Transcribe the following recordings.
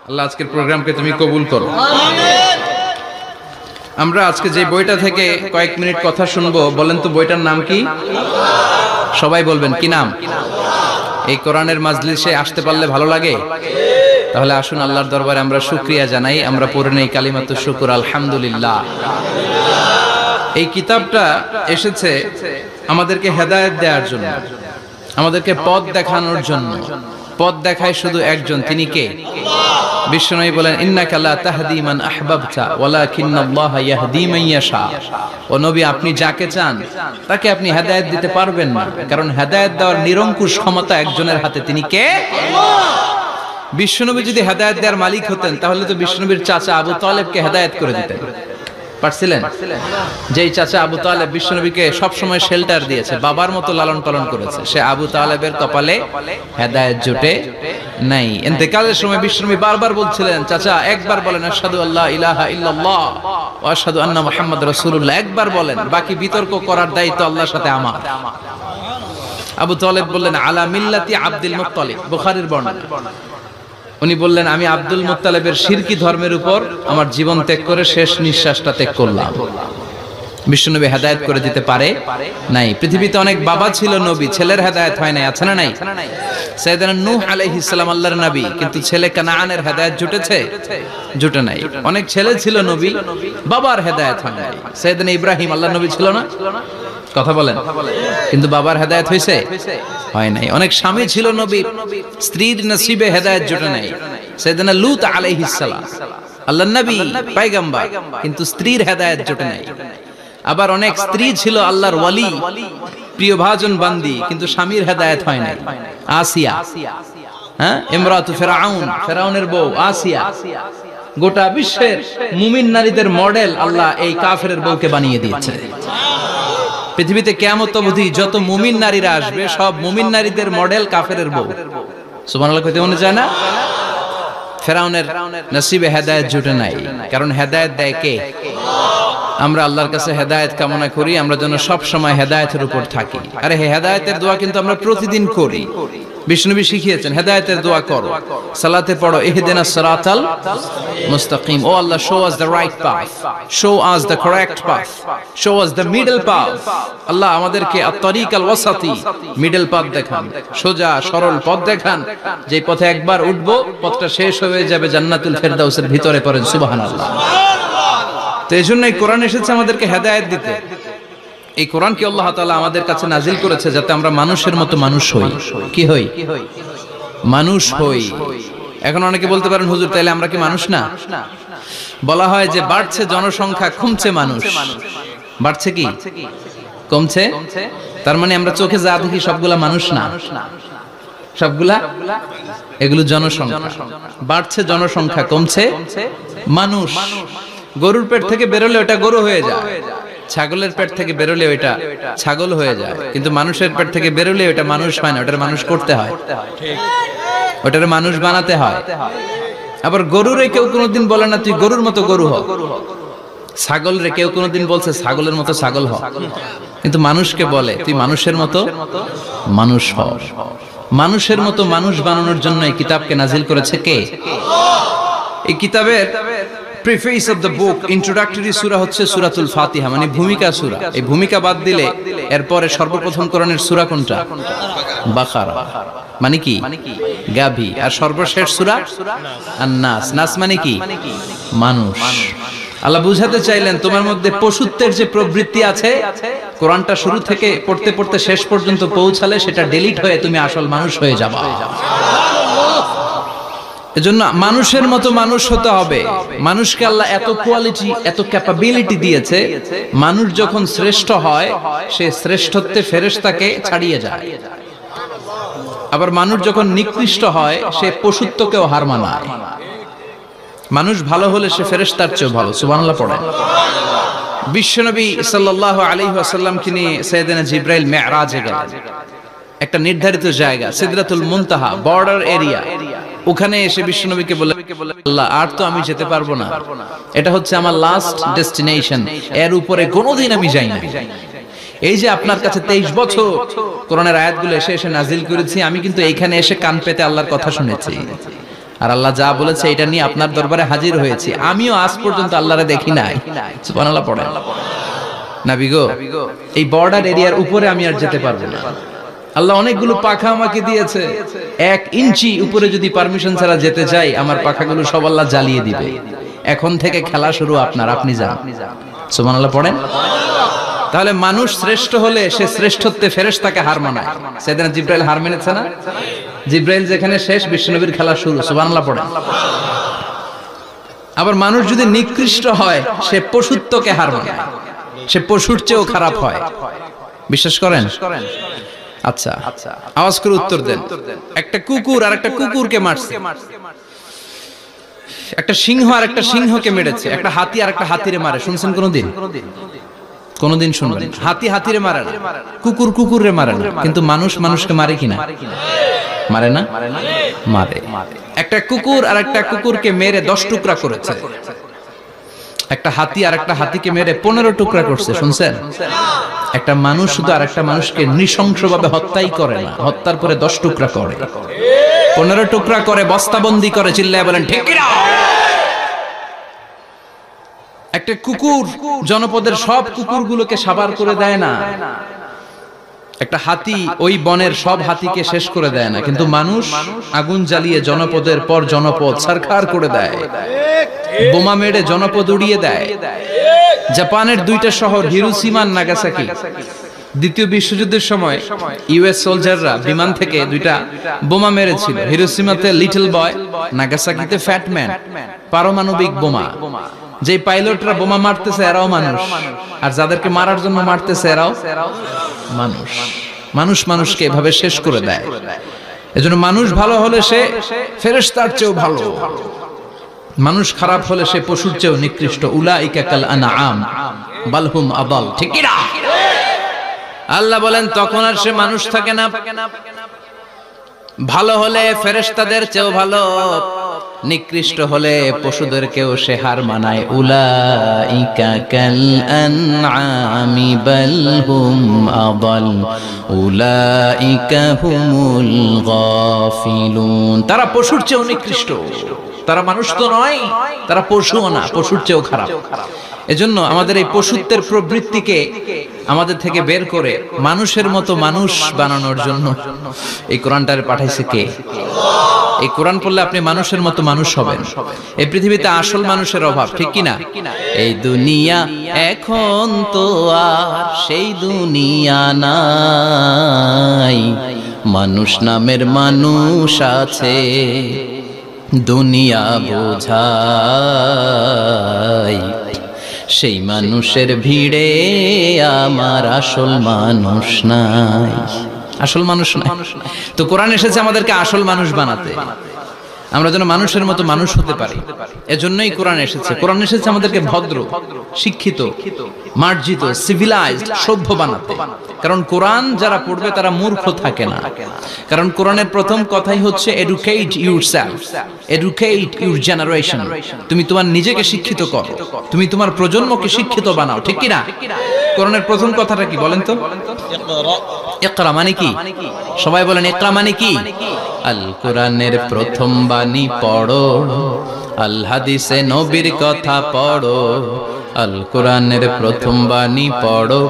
আল্লাহ আজকের প্রোগ্রামকে তুমি কবুল করো। আমরা আজকে যে বইটা থেকে কয়েক মিনিট কথা শুনবো, বলেন তো বইটার নাম কি? সবাই বলবেন কি নাম? এই কোরআনের মাজলিসে আসতে পারলে ভালো লাগে? তাহলে আসুন আল্লাহর দরবারে আমরা শুকরিয়া জানাই। আমরা পড়ে নেই কালিমাতুশ শুকর, আলহামদুলিল্লাহ। এই কিতাবটা এসেছে আমাদেরকে হেদায়েত দেওয়ার জন্য, আমাদেরকে পথ দেখানোর জন্য। পথ দেখায় শুধু একজন, তিনি কে? বিশ্বনবী বলেন, ইন্নাকা লা তাহদি মান আহবাবতা ওয়ালাকিন্নাল্লাহা ইয়াহদি মান ইয়াশা। ও নবী, আপনি যাকে চান তাকে আপনি হেদায়েত দিতে পারবেন না, কারণ হেদায়েত দেওয়ার নিরঙ্কুশ ক্ষমতা একজনের হাতে, তিনি কে? বিশ্বনবী যদি হেদায়েত দেওয়ার মালিক হতেন, তাহলে তো বিশ্বনবীর চাচা আবু তালেবকে হেদায়েত করে দিতেন পারছিলেন। যেই চাচা আবু তালেব বিশ্বনবীকে সবসময় শেল্টার দিয়েছে, বাবার মতো লালন পালন করেছে, সে আবু তালেবের কপালে হেদায়েত জুটে নাই। ইন্তেকালের সময় বিশ্বনবী বারবার বলছিলেন, চাচা একবার বলেন আশহাদু আল্লা ইলাহা ইল্লাল্লাহ ওয়া আশহাদু আন্না মুহাম্মাদুর রাসূলুল্লাহ, একবার বলেন, বাকি বিতর্ক করার দায়িত্ব আল্লাহর সাথে আমার। আবু তালেব বললেন, আলা মিল্লাতি আব্দুল মুত্তালিব, বুখারীর বর্ণনা। উনি বললেন, আমি আব্দুল মুত্তালিবের শিরকি ধর্মের উপর আমার জীবন ত্যাগ করে শেষ নিঃশ্বাসটা ত্যাগ করলাম। বিশ্বনবী হেদায়েত করে দিতে পারে নাই। পৃথিবীতে অনেক বাবা ছিল নবী, ছেলের হেদায়েত হয় নাই, আছে না নাই? সাইয়েদনা নূহ আলাইহিস সালাম আল্লাহর নবী, কিন্তু ছেলে কানানের হেদায়েত জুটেছে? জুটে নাই। অনেক ছেলে ছিল নবী, বাবার হেদায়েত হয় নাই। সাইয়েদনা ইব্রাহিম আল্লাহর নবী ছিল না? কথা বলেন, কিন্তু বাবার হেদায়েত হয়েছে? হয় নাই। অনেক স্বামী ছিল নবী, স্ত্রীর নসিবে হেদায়েত জুটে নাই। সাইয়েদনা লূত আলাইহিস সালাম আল্লাহর নবী, পয়গম্বর, কিন্তু স্ত্রীর হেদায়েত জুটে নাই। আবার অনেক স্ত্রী ছিল আল্লাহর ওয়ালি, প্রিয় ভাজন বান্দি, কিন্তু স্বামীর হেদায়েত হয় নাই। আসিয়া, হ্যাঁ, ইমরাতু ফিরআউন, ফিরআউনের বউ আসিয়া। গোটা বিশ্বের মুমিন নারীদের মডেল আল্লাহ এই কাফেরের বউকে বানিয়ে দিয়েছে। পৃথিবীতে কিয়ামত অবধি যত মুমিন নারীরা আসবে, সব মুমিন নারীদের মডেল কাফেরের বউ। সুবহানাল্লাহ কইতে মনে যায় না? ফিরআউনের নসিবে হেদায়েত জুটে নাই, কারণ হেদায়েত দেয় কে? আমরা আল্লাহর কাছে হেদায়েত কামনা করি, আমরা যেন সব সময় হেদায়েতের উপর থাকি। আরে হেদায়েতের দোয়া কিন্তু আমরা প্রতিদিন করি। বিষ্ণুনবী শিখিয়েছেন, হেদায়েতের দোয়া করো, সালাতে পড়ো, ইহদিনাস সিরাতাল মুস্তাকিম। ও Allah, show us the right path, show us the correct path, show us the middle path. Allah আমাদেরকে আত-তারিকাল ওয়াসাতি, মিডল পাথ দেখান, সোজা সরল পথ দেখান, যে পথে একবার উঠবো পথটা শেষ হয়ে যাবে জান্নাতুল ফেরদাউসের ভিতরে। পড়েন সুবহানাল্লাহ। তো এই জন্যই কোরআন এসেছে আমাদেরকে হেদায়েত দিতে। এই কোরআনকে আল্লাহ তাআলা আমাদের কাছে নাজিল করেছে যাতে আমরা মানুষের মতো মানুষ হই। কি হই? মানুষ হই। এখন অনেকে বলতে পারেন, হুজুর তাইলে আমরা কি মানুষ না? বলা হয় যে বাড়ছে জনসংখ্যা, কমছে মানুষ। বাড়ছে কি কমছে? তার মানে আমরা চোখে যা দেখি সবগুলা মানুষ না, সবগুলা এগুলো জনসংখ্যা। বাড়ছে জনসংখ্যা, কমছে মানুষ। গরুর পেট থেকে বেরোলে ওটা গরু হয়ে যায়, ছাগলের পেট থেকে বেরোলে ওইটা ছাগল হয়ে যায়, কিন্তু মানুষের পেট থেকে বেরোলে ওটা মানুষ হয় না, ওটার মানুষ করতে হয়, ওটার মানুষ বানাতে হয়। আবার গরুরে কেউ কোনোদিন বলে না তুই গরুর মতো গরু হ, ছাগল রে কেউ কোনোদিন বলছে ছাগলের মতো ছাগল হ, কিন্তু মানুষকে বলে তুই মানুষের মতো মানুষ হ। মানুষের মতো মানুষ বানানোর জন্য এই কিতাবকে নাজিল করেছে কে? এই কিতাবের preface of the book, introductory সূরা হচ্ছে সূরাতুল ফাতিহা, মানে ভূমিকা সূরা। এই ভূমিকা বাদ দিলে এরপরে সর্বপ্রথম কোরআনের সূরা কোনটা? বাকারা, মানে কি? গাভী। আর সর্বশেষ সূরা আন-নাস। নাস মানে কি? মানুষ। আল্লাহ বুঝাতে চাইলেন তোমার মধ্যে পশুত্বের যে প্রবৃত্তি আছে, কোরআনটা শুরু থেকে পড়তে পড়তে শেষ পর্যন্ত পৌঁছালে সেটা ডিলিট হয়ে তুমি আসল মানুষ হয়ে যাবা। এজন্য মানুষের মতো মানুষ হতে হবে। মানুষকে আল্লাহ এত কোয়ালিটি, এত ক্যাপাবিলিটি দিয়েছে, মানুষ যখন শ্রেষ্ঠ হয় সে শ্রেষ্ঠত্বে ফেরেশতাকে ছাড়িয়ে যায়। আবার মানুষ যখন নিকৃষ্ট হয় সে পশুত্বকেও হার মানায়। মানুষ ভালো হলে সে ফেরেশতার চেয়ে ভালো। সুবহানাল্লাহ পড়েন। বিশ্বনবী সাল্লাল্লাহু আলাইহি ওয়াসাল্লামকে নিয়ে সাইয়েদনা জিবরাইল মিরাজে গেলেন। একটা নির্ধারিত জায়গা, সিদরাতুল মুনতাহা, বর্ডার এরিয়া। ওখানে এসে বিশ্বনবীকে বলে, আল্লাহ আর তো আমি যেতে পারবো না, এটা হচ্ছে আমার লাস্ট ডেস্টিনেশন, এর উপরে কোনোদিন আমি যাই না। এই যে আপনার কাছে 23 বছর কোরআনের আয়াতগুলো এসে এসে নাজিল করেছি, আমি কিন্তু এইখানে এসে কান পেতে আল্লাহর কথা শুনেছি। আর আল্লাহ যা বলেছে এটা নিয়ে আপনার দরবারে হাজির হয়েছি, আমিও আজ পর্যন্ত আল্লাহরে দেখি নাই। সুবহানাল্লাহ পড়েন। নবী গো, এই বর্ডার এরিয়ার উপরে আমি আর যেতে পারবো না। আল্লাহ অনেকগুলো পাখা আমাকে দিয়েছে, 1 ইঞ্চি উপরে যদি পারমিশন ছাড়া যেতে চাই, আমার পাখাগুলো সব আল্লাহ জ্বালিয়ে দিবে। এখন থেকে খেলা শুরু আপনার, আপনি যান। সুবহানাল্লাহ পড়েন। তাহলে মানুষ শ্রেষ্ঠ হলে সে শ্রেষ্ঠত্বে ফেরেশতাকে হার মানায়। সেদিন জিব্রাইল হার মেনেছে না? জিব্রাইল যেখানে শেষ, বিশ্বনবীর খেলা শুরু। সুবহানাল্লাহ পড়েন। আবার মানুষ যদি নিকৃষ্ট হয়, সে পশুত্বকে হার মানায়, সে পশুর চেয়েও খারাপ হয়। বিশ্বাস করেন? আচ্ছা, আওয়াজ করে উত্তর দেন। একটা কুকুর আর একটা কুকুরকে মারছে, একটা সিংহ আর একটা সিংহকে মেরেছে, একটা হাতি আর একটা হাতিরে মারে। শুনছেন কোনদিন? কোনদিন শুনবেন? হাতি হাতিরে মারে না, কুকুর কুকুরে মারে না, কিন্তু মানুষ মানুষকে মারে কিনা? মারে না? মারে। একটা কুকুর আর একটা কুকুরকে মেরে 10 টুকরা করেছে, একটা হাতি আর একটা হাতিকে মেরে 15 টুকরা করছে। শুনছেন? একটা মানুষ শুধু আর একটা মানুষকে নৃশংসভাবে হত্যাই করে না, হত্যার পরে 10 টুকরা করে, 15 টুকরা করে, বস্তাবন্দি করে। চিল্লায় বলেন ঠিক কিনা? একটা কুকুর জনপদের সব কুকুরগুলোকে সাবার করে দেয় না, একটা হাতি ওই বনের সব হাতিকে শেষ করে দেয় না, কিন্তু মানুষ আগুন জ্বালিয়ে জনপদের পর জনপদ ছারখার করে দেয়, বোমা মেরে জনপদ উড়িয়ে দেয়। জাপানের 2টা শহর হিরোশিমা আর নাগাসাকি, দ্বিতীয় বিশ্বযুদ্ধের সময় ইউএস সোলজাররা বিমান থেকে 2টা বোমা মেরেছিল। হিরোশিমাতে লিটল বয়, নাগাসাকিতে ফ্যাট ম্যান। পারমাণবিক বোমা। যে পাইলটরা বোমা মারতেছে এরাও মানুষ, আর যাদেরকে মারার জন্য মারতেছে এরাও মানুষ। মানুষ মানুষকে এভাবে শেষ করে দেয়। এজন্য মানুষ ভালো হলে সে ফেরেশতার চেয়েও ভালো, মানুষ খারাপ হলে সে পশুর চেয়েও নিকৃষ্ট। উলাইকা কাল আনআম বাল হুম আদাল। ঠিক কি না? আল্লাহ বলেন তখন আর সে মানুষ থাকে না। ভালো হলে ফেরেশতাদের চেয়েও ভালো, নিকৃষ্ট হলে পশুদেরকেও সে হার মানায়। উলাইকা কাল আনআমি বাল হুম আদাল উলাইকা হুমুল গাফিলুন। তারা পশুর চেয়েও নিকৃষ্ট, তারা মানুষ তো নয়, তারা পশুও না, পশুর চেয়েও খারাপ। এজন্য আমাদের এই পশুত্বের প্রবৃত্তিকে আমাদের থেকে বের করে মানুষের মতো মানুষ বানানোর জন্য এই কোরআনটার পাঠাইছে কে? এই কোরআন পড়লে আপনি মানুষের মতো মানুষ হবেন। এই পৃথিবীতে আসল মানুষের অভাব, ঠিক কিনা? এই দুনিয়া এখন তো আর সেই দুনিয়া নাই, মানুষ নামের মানুষ আছে, দুনিয়া বোঝাই। সেই মানুষের ভিড়ে আমার আসল মানুষ নাই, আসল মানুষ নাই। তো কোরআন এসেছে আমাদেরকে আসল মানুষ বানাতে, আমরা যেন মানুষের মতো মানুষ হতে পারি। এজন্যই কোরআন এসেছে। কোরআন এসেছে আমাদেরকে ভদ্র, শিক্ষিত, মার্জিত, সিভিলাইজড, সভ্য বানাতে। কারণ কোরআন যারা পড়বে তারা মূর্খ থাকে না। কারণ কোরআনের প্রথম কথাই হচ্ছে educate yourself, educate your generation. তুমি তোমার নিজেকে শিক্ষিত করো, তুমি তোমার প্রজন্মকে শিক্ষিত বানাও। ঠিক কি না? কোরআনের প্রথম কথাটা কি বলেন তো? ইকরা মানে কি? সবাই বলেন ইকরা মানে কি? আল কোরআনের প্রথম বাণী পড়ো, আল হাদিসে নবীর কথা পড়ো। আল কোরআনের প্রথম বাণী পড়ো,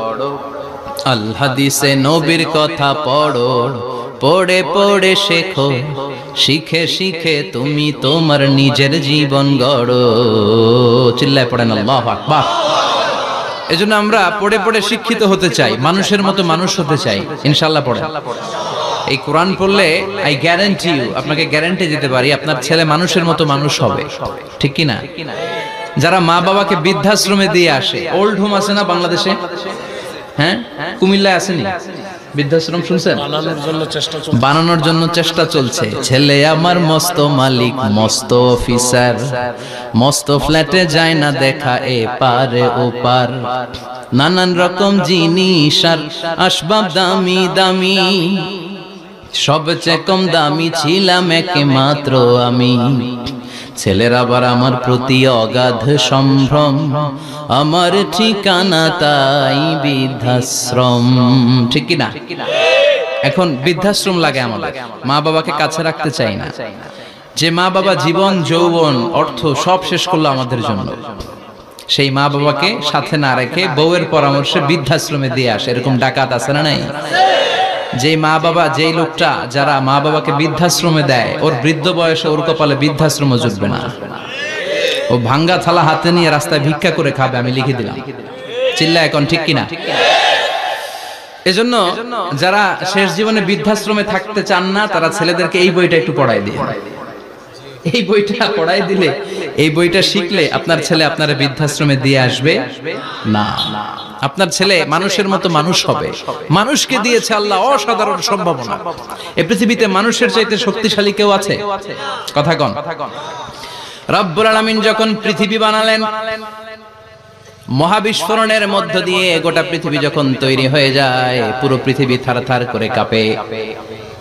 আল হাদিসে নবীর কথা পড়ো। পড়ে পড়ে শেখো, শিখে শিখে তুমি তোমার নিজের জীবন গড়ো। চিল্লায় পড়েন আল্লাহু আকবার। এজন্য আমরা পড়ে পড়ে শিক্ষিত হতে চাই, মানুষের মতো মানুষ হতে চাই। ইনশাআল্লাহ পড়েন। এই কোরআন পড়লে আই গ্যারান্টি ইউ, আপনাকে গ্যারান্টি দিতে পারি আপনার ছেলে মানুষের মতো মানুষ হবে। ঠিক কি না? যারা মা বাবাকে বৃদ্ধাশ্রমে দিয়ে আসে, ওল্ড হোম আছে না বাংলাদেশে? হ্যাঁ, কুমিল্লায় আসেনি বৃদ্ধাশ্রম? শুনছেন? বানানোর জন্য চেষ্টা চলছে। ছেলে আমার মস্ত মালিক, মস্ত অফিসার, মস্ত ফ্ল্যাটে যায় না দেখা এ পারে ও পার। নানান রকম জিনিস আর আসবাব দামি দামি, সবচেয়ে কম দামি ছিলাম একমাত্র আমি। ছেলের আবার আমার প্রতি অগাধ সম্ভ্রম, আমার ঠিকানা তাই বৃদ্ধাশ্রম। ঠিক কি না? এখন বৃদ্ধাশ্রম লাগে আমাদের, মা বাবাকে কাছে রাখতে চাই না। যে মা বাবা জীবন যৌবন অর্থ সব শেষ করলো আমাদের জন্য, সেই মা বাবাকে সাথে না রেখে বউয়ের পরামর্শে বৃদ্ধাশ্রমে দিয়ে আসে, এরকম ডাকাত আছে না নাই? যেই মা বাবা, যেই লোকটা যারা মা বাবাকে বৃদ্ধাশ্রমে দেয়, ওর বৃদ্ধ বয়সে ওর কপালে বৃদ্ধাশ্রম জুটবে না। ও ভাঙ্গা থালা হাতে নিয়ে রাস্তায় ভিক্ষা করে খাবে, আমি লিখে দিলাম। চিল্লা এখন ঠিক কিনা? এজন্য যারা শেষ জীবনে বৃদ্ধাশ্রমে থাকতে চান না, তারা ছেলেদেরকে এই বইটা একটু পড়াই দিয়ে, এই বইটা পড়াই দিলে, এই বইটা শিখলে আপনার ছেলে আপনারা বৃদ্ধাশ্রমে দিয়ে আসবে না। আপনার ছেলে মানুষের মতো মানুষ হবে। মানুষকে দিয়েছে আল্লাহ অসাধারণ সম্ভাবনা। এই পৃথিবীতে মানুষের চাইতে শক্তিশালী কেউ আছে? কথা কন। রব্বুল আলামিন যখন পৃথিবী বানালেন, মহাবিস্ফোরণের মধ্য দিয়ে গোটা পৃথিবী যখন তৈরি হয়ে যায়, পুরো পৃথিবী থারথার করে কাঁপে।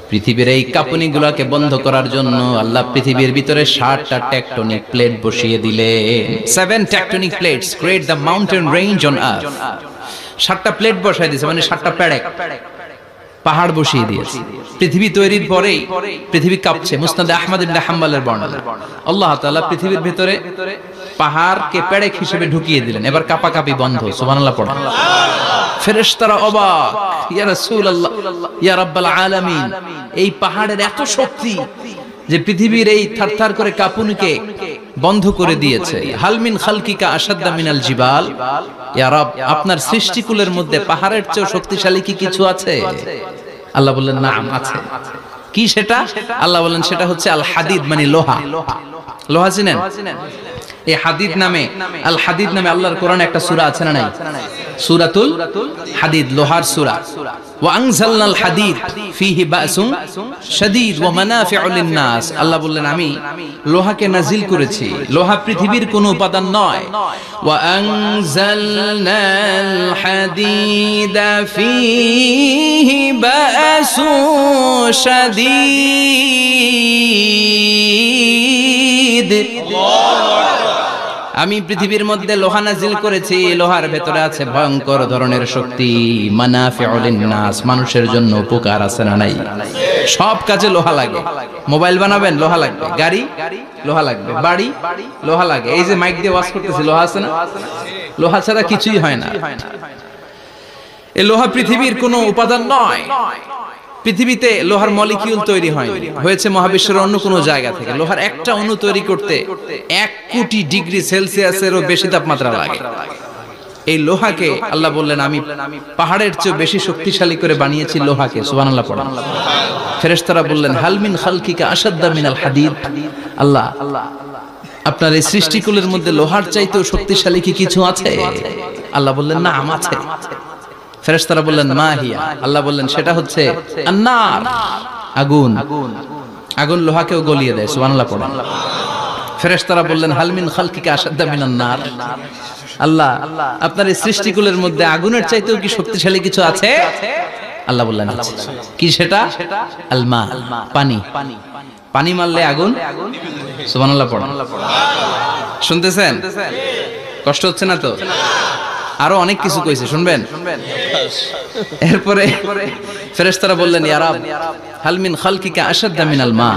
পৃথিবীর এই কাঁপুনিগুলোকে বন্ধ করার জন্য আল্লাহ পৃথিবীর ভিতরে 7টা টেকটনিক প্লেট বসিয়ে দিলেন। 7 tectonic plates create the mountain range on earth. 7টা প্লেট বসাই দিয়েছে, মানে 7টা পেরেক, পাহাড় বসিয়ে দিয়েছে। পৃথিবী তৈরির পরেই পৃথিবী কাঁপছে। মুসনাদে আহমদ ইবনে হাম্বলের বর্ণনা, আল্লাহ তাআলা পৃথিবীর ভিতরে পাহাড়কে পেরেক হিসেবে ঢুকিয়ে দিলেন। এবার কাঁপাকাঁপি বন্ধ। সুবহানাল্লাহ পড়েন। ফেরেশতারা অবাক, ইয়া রাসূলুল্লাহ, ইয়া রাব্বাল আলামিন, এই পাহাড়ের এত শক্তি যে পৃথিবীর এই থারথার করে কাঁপুনিকে বন্ধ করে দিয়েছে। হাল মিন খালকিকা আশাদ্দা মিনাল জিবাল, ইয়া রব, আপনার সৃষ্টিকুলের মধ্যে পাহাড়ের চেয়ে শক্তিশালী কি কিছু আছে? আল্লাহ বললেন নাম আছে। কি সেটা? আল্লাহ বললেন সেটা হচ্ছে আল হাদিদ, মানে লোহা। লোহা চিনেন? এই হাদিদ নামে, আল হাদিদ নামে আল্লাহর কোরআনে একটা সূরা আছে না নাই? সূরাতুল হাদিদ, লোহার সূরা। ওয়া আনজালনাল হাদিদ ফীহি বাসুন শাদীদ ওয়া মানাফিউ লিন-নাস। আল্লাহ বললেন আমি লোহাকে নাজিল করেছি। লোহা পৃথিবীর কোনো উপাদান নয়। ওয়া আনজালনাল হাদিদা ফীহি বাসুন শাদীদ। আমি পৃথিবীর মধ্যে লোহা নাজিল করেছি। লোহার ভেতরে আছে ভয়ঙ্কর ধরনের শক্তি। মানাফিউ লিন-নাস, মানুষের জন্য উপকার আছে না নাই? সব কাজে লোহা লাগে। মোবাইল বানাবেন, লোহা লাগবে। গাড়ি, লোহা লাগবে। বাড়ি, লোহা লাগে। এই যে মাইক দিয়ে ওয়াজ করতেছি, লোহা আছে না? লোহা ছাড়া কিছুই হয় না। এই লোহা পৃথিবীর কোনো উপাদান নয়। পৃথিবীতে লোহার মলিকিউল তৈরি হয়নি, হয়েছে মহাবিশ্বের অন্য কোনো জায়গা থেকে। লোহার একটা অণু তৈরি করতে 1 কোটি ডিগ্রি সেলসিয়াসেরও বেশি তাপমাত্রা লাগে। এই লোহাকে আল্লাহ বললেন আমি পাহাড়ের চেয়ে বেশি শক্তিশালী করে বানিয়েছি লোহাকে। সুবহানাল্লাহ পড়েন। ফেরেশতারা বললেন হাল মিন খালকিকা আশাদ্দা মিনাল হাদিদ। আল্লাহ, আপনার এই সৃষ্টিকুলের মধ্যে লোহার চাইতেও শক্তিশালী কি কিছু আছে? আল্লাহ বললেন নাম আছে। ফেরেশতারা বললেন মা হিয়া। আল্লাহ বললেন সেটা হচ্ছে আন-নার, আগুন। আগুন লোহাকেও গলিয়ে দেয়। সুবহানাল্লাহ পড়েন। ফেরেশতারা বললেন হাল মিন খালকিকা আশাদ্দা মিনান নার। আল্লাহ, আপনার এই সৃষ্টিকুলের মধ্যে আগুনের চাইতেও কি শক্তিশালী কিছু আছে? আল্লাহ বললেন আছে। কি সেটা? আল মা, পানি। পানি মারলে আগুন। সুবহানাল্লাহ পড়েন। শুনতেছেন? কষ্ট হচ্ছে না তো? আরো অনেক কিছু কইছে, শুনবেন? এরপরে ফেরেশতারা বললেন ইয়া রাব, হাল মিন খালকিকা আশাদ্দা মিনাল মা,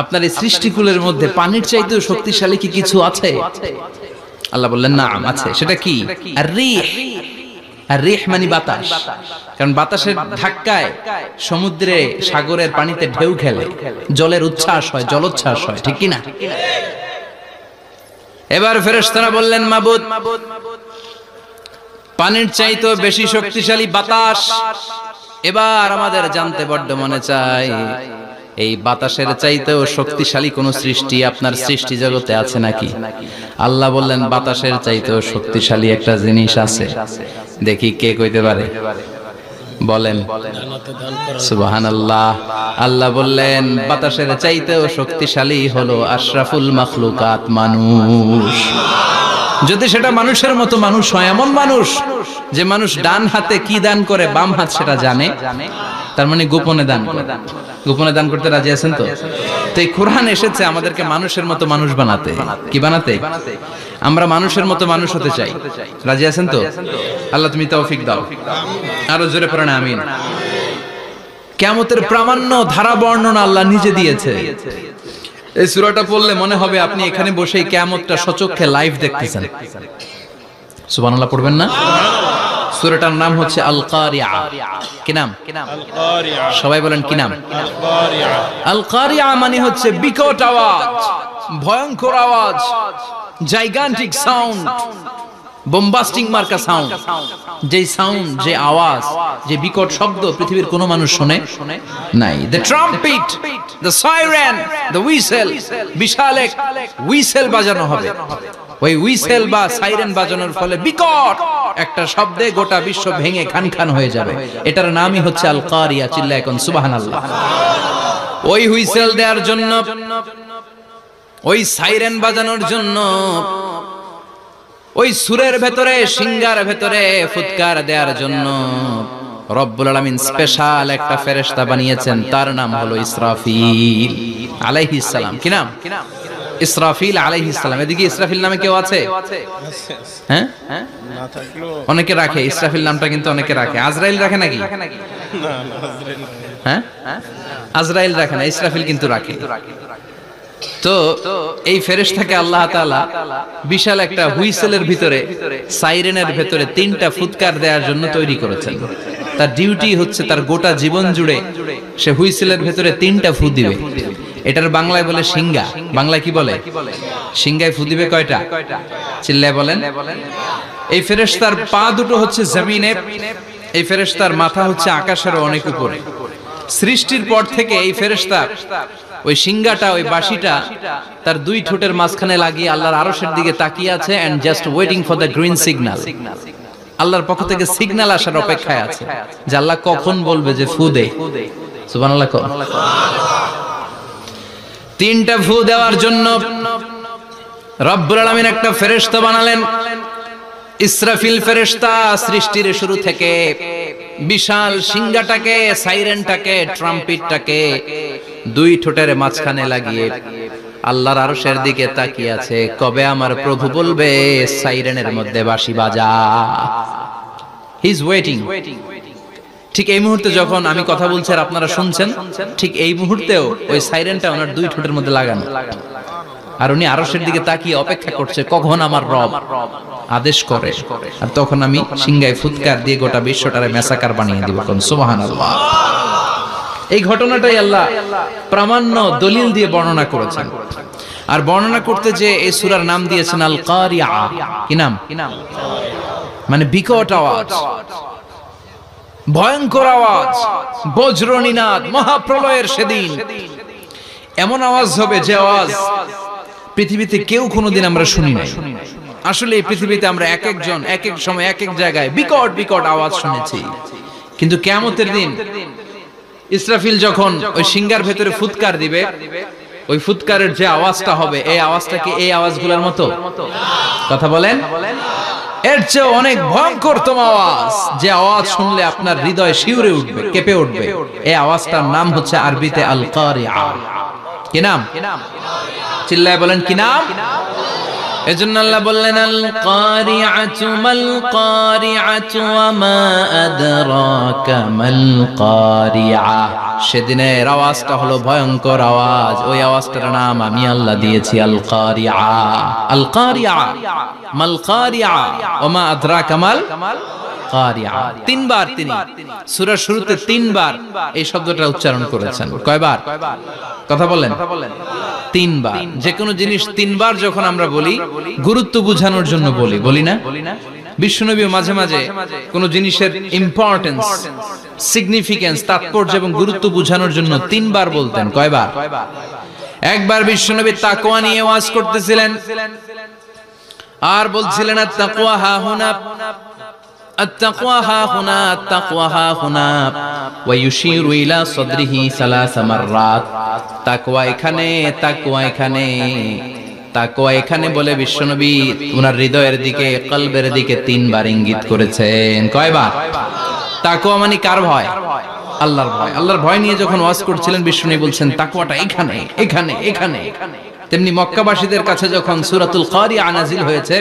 আপনার এই সৃষ্টিকুলের মধ্যে পানির চাইতেও শক্তিশালী কি কিছু আছে? আল্লাহ বললেন নাম আছে। সেটা কি? আর-রিহ। আর-রিহ মানে বাতাস। কারণ বাতাসের ধাক্কায় সমুদ্রে, সাগরের পানিতে ঢেউ খেলে, জলের উচ্ছ্বাস হয়, জলোচ্ছ্বাস হয়, ঠিক কি না? এবার ফেরেশতারা বললেন মাবুদ, পানির চাইতেও বেশি শক্তিশালী বাতাস। এবার আমাদের জানতে বড্ড মনে চায়, এই বাতাসের চাইতেও শক্তিশালী কোন সৃষ্টি আপনার সৃষ্টি জগতে আছে নাকি? আল্লাহ বললেন বাতাসের চাইতেও শক্তিশালী একটা জিনিস আছে। দেখি কে কইতে পারে, বলেন। সুবহানাল্লাহ। আল্লাহ বললেন বাতাসের চাইতেও শক্তিশালী হলো আশরাফুল মাখলুকাত, মানুষ। যদি সেটা মানুষের মতো মানুষ হয়, এমন মানুষ যে মানুষ ডান হাতে কি দান করে বাম হাত সেটা জানে, তার মানে গোপনে দান করে। গোপনে দান করতে রাজি আছেন তো? তো এই কোরআন এসেছে আমাদেরকে মানুষের মতো মানুষ বানাতে। কি বানাতে? আমরা মানুষের মতো মানুষ হতে চাই। রাজি আছেন তো? আল্লাহ তুমি তৌফিক দাও। আরো জোরে পড়েন আমিন। কিয়ামতের প্রামাণ্য ধারা বর্ণনা আল্লাহ নিজে দিয়েছে। এই সূরাটা পড়লে মনে হবে আপনি এখানে বসেই কিয়ামতটা সচক্ষে লাইভ দেখতেছেন। সুবহানাল্লাহ পড়বেন না? সূরাটার নাম হচ্ছে আল কারিয়া। কি নাম? আল কারিয়া। সবাই বলেন কি নাম? আল কারিয়া। আল কারিয়া মানে হচ্ছে বিকট আওয়াজ, ভয়ঙ্কর আওয়াজ, জাইগান্টিক সাউন্ড, বোম্বাস্টিং মার্কা সাউন্ড। যে সাউন্ড, যে আওয়াজ, যে বিকট শব্দ পৃথিবীর কোনো মানুষ শুনে নাই। The trumpet, the siren, the whistle, বিশাল এক হুইসেল বাজানো হবে। ওই হুইসেল বা সাইরেন বাজানোর ফলে বিকট একটা শব্দে গোটা বিশ্ব ভেঙে খান খান হয়ে যাবে। এটার নামই হচ্ছে আল কারিয়া। চিল্লায় এখন সুবহানাল্লাহ। ওই হুইসেল দেওয়ার জন্য, ওই সাইরেন বাজানোর জন্য, ওই সুরের ভেতরে, সিঙ্গার ভেতরে ফুৎকার দেওয়ার জন্য রব্বুল আলামিন স্পেশাল একটা ফেরেশতা বানিয়েছেন। তার নাম হলো ইসরাফিল আলাইহিস সালাম। কি নাম? ইসরাফিল আলাইহিস সালাম। এদিকে ইসরাফিল নামে কেউ আছে? হ্যাঁ, না থাকলো অনেকে রাখে ইসরাফিল নামটা, কিন্তু অনেকে রাখে। আজরাইল রাখে নাকি? না না আজরাইল না। হ্যাঁ, আজরাইল রাখে না, ইসরাফিল কিন্তু রাখে। তো এই ফেরেশতাকে আল্লাহ তাআলা বিশাল একটা হুইসেলের ভিতরে, সাইরেনের ভিতরে তিনটা ফুৎকার দেওয়ার জন্য তৈরি করেছেন। তার ডিউটি হচ্ছে তার গোটা জীবন জুড়ে সে হুইসেলের ভিতরে তিনটা ফু দিবে। এটার বাংলায় বলে সিঙ্গা। বাংলায় কি বলে? সিঙ্গায় ফু দিবে কয়টা? চিল্লায় বলেন। এই ফেরেশতার পা দুটো হচ্ছে জমিনে, এই ফেরেশতার মাথা হচ্ছে আকাশের অনেক উপরে। সৃষ্টির পর থেকে এই ফেরেশতা ওই সিঙ্গাটা, ওই বাঁশিটা তার দুই ঠোঁটের মাঝখানে লাগিয়ে আল্লাহর আরশের দিকে তাকিয়ে আছে, and just waiting for the green signal. আল্লাহর পক্ষ থেকে সিগন্যাল আসার অপেক্ষায় আছে যে আল্লাহ কখন বলবে যে ফু দে। সুবহানাল্লাহ। তিনটা ফু দেওয়ার জন্য রব্বুল আলামিন একটা ফেরেশতা বানালেন, ইসরাফিল ফেরেশতা। সৃষ্টির শুরু থেকে বিশাল সিঙ্গাটাকে, সাইরেনটাকে, ট্রাম্পিটটাকে দুই ঠোঁটের মাঝখানে লাগিয়ে আল্লাহর আরশের দিকে তাকিয়ে আছে, কবে আমার প্রভু বলবে সাইরেনের মধ্যে বাঁশি বাজা। He is waiting. ঠিক এই মুহূর্তে যখন আমি কথা বলছি আর আপনারা শুনছেন, ঠিক এই মুহূর্তেও ওই সাইরেনটা ওনার দুই ঠোঁটের মধ্যে লাগানো, আর উনি আরশের দিকে তাকিয়ে অপেক্ষা করছে কখন আমার রব আদেশ করে, আর তখন আমি সিঙ্গায় ফুৎকার দিয়ে গোটা বিশ্বটারে মেসাকার বানিয়ে দিব। কোন সুবহানাল্লাহ। এই ঘটনাটাই আল্লাহ প্রামাণ্য দলিল দিয়ে বর্ণনা করেছেন। আর বর্ণনা করতে যে এই সূরার নাম দিয়েছেন আল কারিয়া। কি নাম? মানে বিকট আওয়াজ, ভয়ঙ্কর আওয়াজ, বজ্রনিনাদ, মহাপ্রলয়ের সেদিন এমন আওয়াজ হবে যে আওয়াজ পৃথিবীতে কেউ কোনোদিন আমরা শুনি নাই। আসলে এই পৃথিবীতে আমরা এক একজন এক এক সময় এক এক জায়গায় বিকট বিকট আওয়াজ শুনেছি, কিন্তু কিয়ামতের দিন ইসরাফিল যখন ওই সিঙ্গার ভেতরে ফুৎকার দিবে, ওই ফুৎকারের যে আওয়াজটা হবে, এই আওয়াজটা কি এই আওয়াজগুলোর মতো? কথা বলেন। এর চেয়ে অনেক ভয়ঙ্করতম আওয়াজ, যে আওয়াজ শুনলে আপনার হৃদয় শিউরে উঠবে, কেঁপে উঠবে। এই আওয়াজটার নাম হচ্ছে আরবিতে আল কারিয়া। কি নাম? চিল্লায় বলেন কি নাম? এজন্য আল্লাহ বললেন আল কারিআতু মাল কারিআতু ওয়া মা আদরাকা মাল কারিআ। সেদিনের আওয়াজটা হলো ভয়ঙ্কর আওয়াজ। ওই আওয়াজটার নাম আমি আল্লাহ দিয়েছি আল কারিআ। আল কারিআ মাল কারিআ ওয়া মা আদরাকা মাল কারিআ। তিনবার তিনি সূরার শুরুতে তিনবার এই শব্দটা উচ্চারণ করেছেন। কয়বার? কথা বলেন। তিনবার। যে কোনো জিনিস তিনবার যখন আমরা বলি, গুরুত্ব বোঝানোর জন্য বলি, বলি না? বিশ্বনবী মাঝে মাঝে কোন জিনিসের ইম্পর্টেন্স, সিগনিফিকেন্স, তাৎপর্য এবং গুরুত্ব বোঝানোর জন্য তিনবার বলতেন। কয়বার? একবার বিশ্বনবী তাকওয়া নিয়ে ওয়াজ করতেছিলেন আর বলছিলেন আত-তাকওয়া হা হুনা, التقوى ها هنا، التقوى ها هنا، ويشير إلى صدره ثلاث مرات। তাকওয়া এখানে, তাকওয়া এখানে, তাকওয়া এখানে বলে বিশ্বনবী ওনার হৃদয়ের দিকে, কলবের দিকে তিনবার ইঙ্গিত করেছেন। কয়বার? তাকওয়া মানে কার ভয়? আল্লাহর ভয়। আল্লাহর ভয় নিয়ে যখন ওয়াজ করছিলেন বিশ্বনবী বলছেন তাকওয়াটা এখানে, এখানে, এখানে। তেমনি মক্কাবাসীদের কাছে যখন সূরাতুল কারিয়া নাজিল হয়েছে,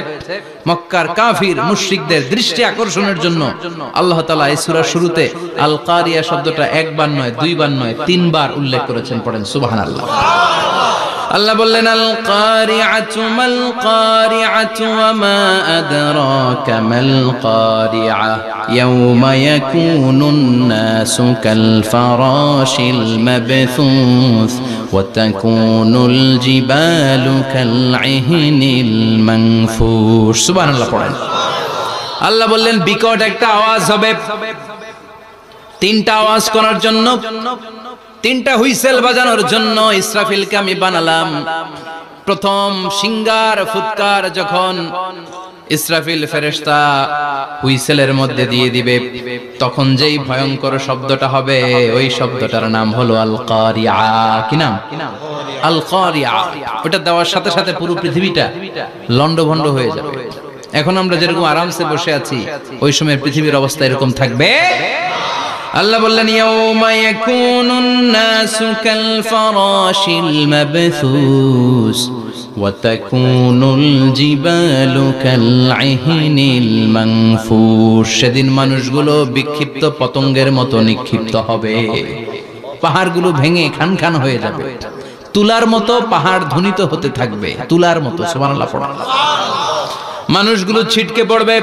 মক্কার কাফির মুশরিকদের দৃষ্টি আকর্ষণের জন্য আল্লাহ তাআলা এই সূরার শুরুতে আল কারিয়া শব্দটা একবার নয়, দুইবার নয়, তিনবার উল্লেখ করেছেন। পড়েন সুবহানাল্লাহ। আল্লাহ বললেন আল কারিআতু মাল কারিআতু ওয়া মা আদরাকা মাল কারিআ ইয়াওমা ইয়াকুনুন নাসু কাল ফারাশিল মাবথুস ওয়া তাকুনুল জিবালু কাল ইহনিল মানফুশ। সুবহানাল্লাহ পড়েন। আল্লাহ বললেন বিকট একটা আওয়াজ হবে, তিনটা আওয়াজ করার জন্য, তিনটা হুইসেল বাজানোর জন্য ইসরাফিলকে আমি বানালাম। প্রথম সিঙ্গার ফুৎকার যখন ইসরাফিল ফেরেশতা হুইসেলের মধ্যে দিয়ে দিবে, তখন যেই ভয়ঙ্কর শব্দটা হবে ওই শব্দটার নাম হলো আল কারিআ। কি নাম? আল কারিআ। ওটা দেওয়ার সাথে সাথে পুরো পৃথিবীটা লন্ডভন্ড হয়ে যাবে। এখন আমরা যেরকম আরামসে বসে আছি, ওই সময় পৃথিবীর অবস্থা এরকম থাকবে। আল্লাহ বললেন ইয়াউমা ইয়াকুনুন নাসু কাল ফারাশিল মাবথুস ওয়া তাকুনুল জিবালু কাল ইহনিল মানফুশ। সেদিন মানুষগুলো বিক্ষিপ্ত পতঙ্গের মতো নিক্ষিপ্ত হবে, পাহাড়গুলো ভেঙে খান খান হয়ে যাবে, তুলার মতো পাহাড় ধ্বনিত হতে থাকবে, তুলার মতো। সুবহানাল্লাহ পড়া। মানুষগুলো ছিটকে পড়বে।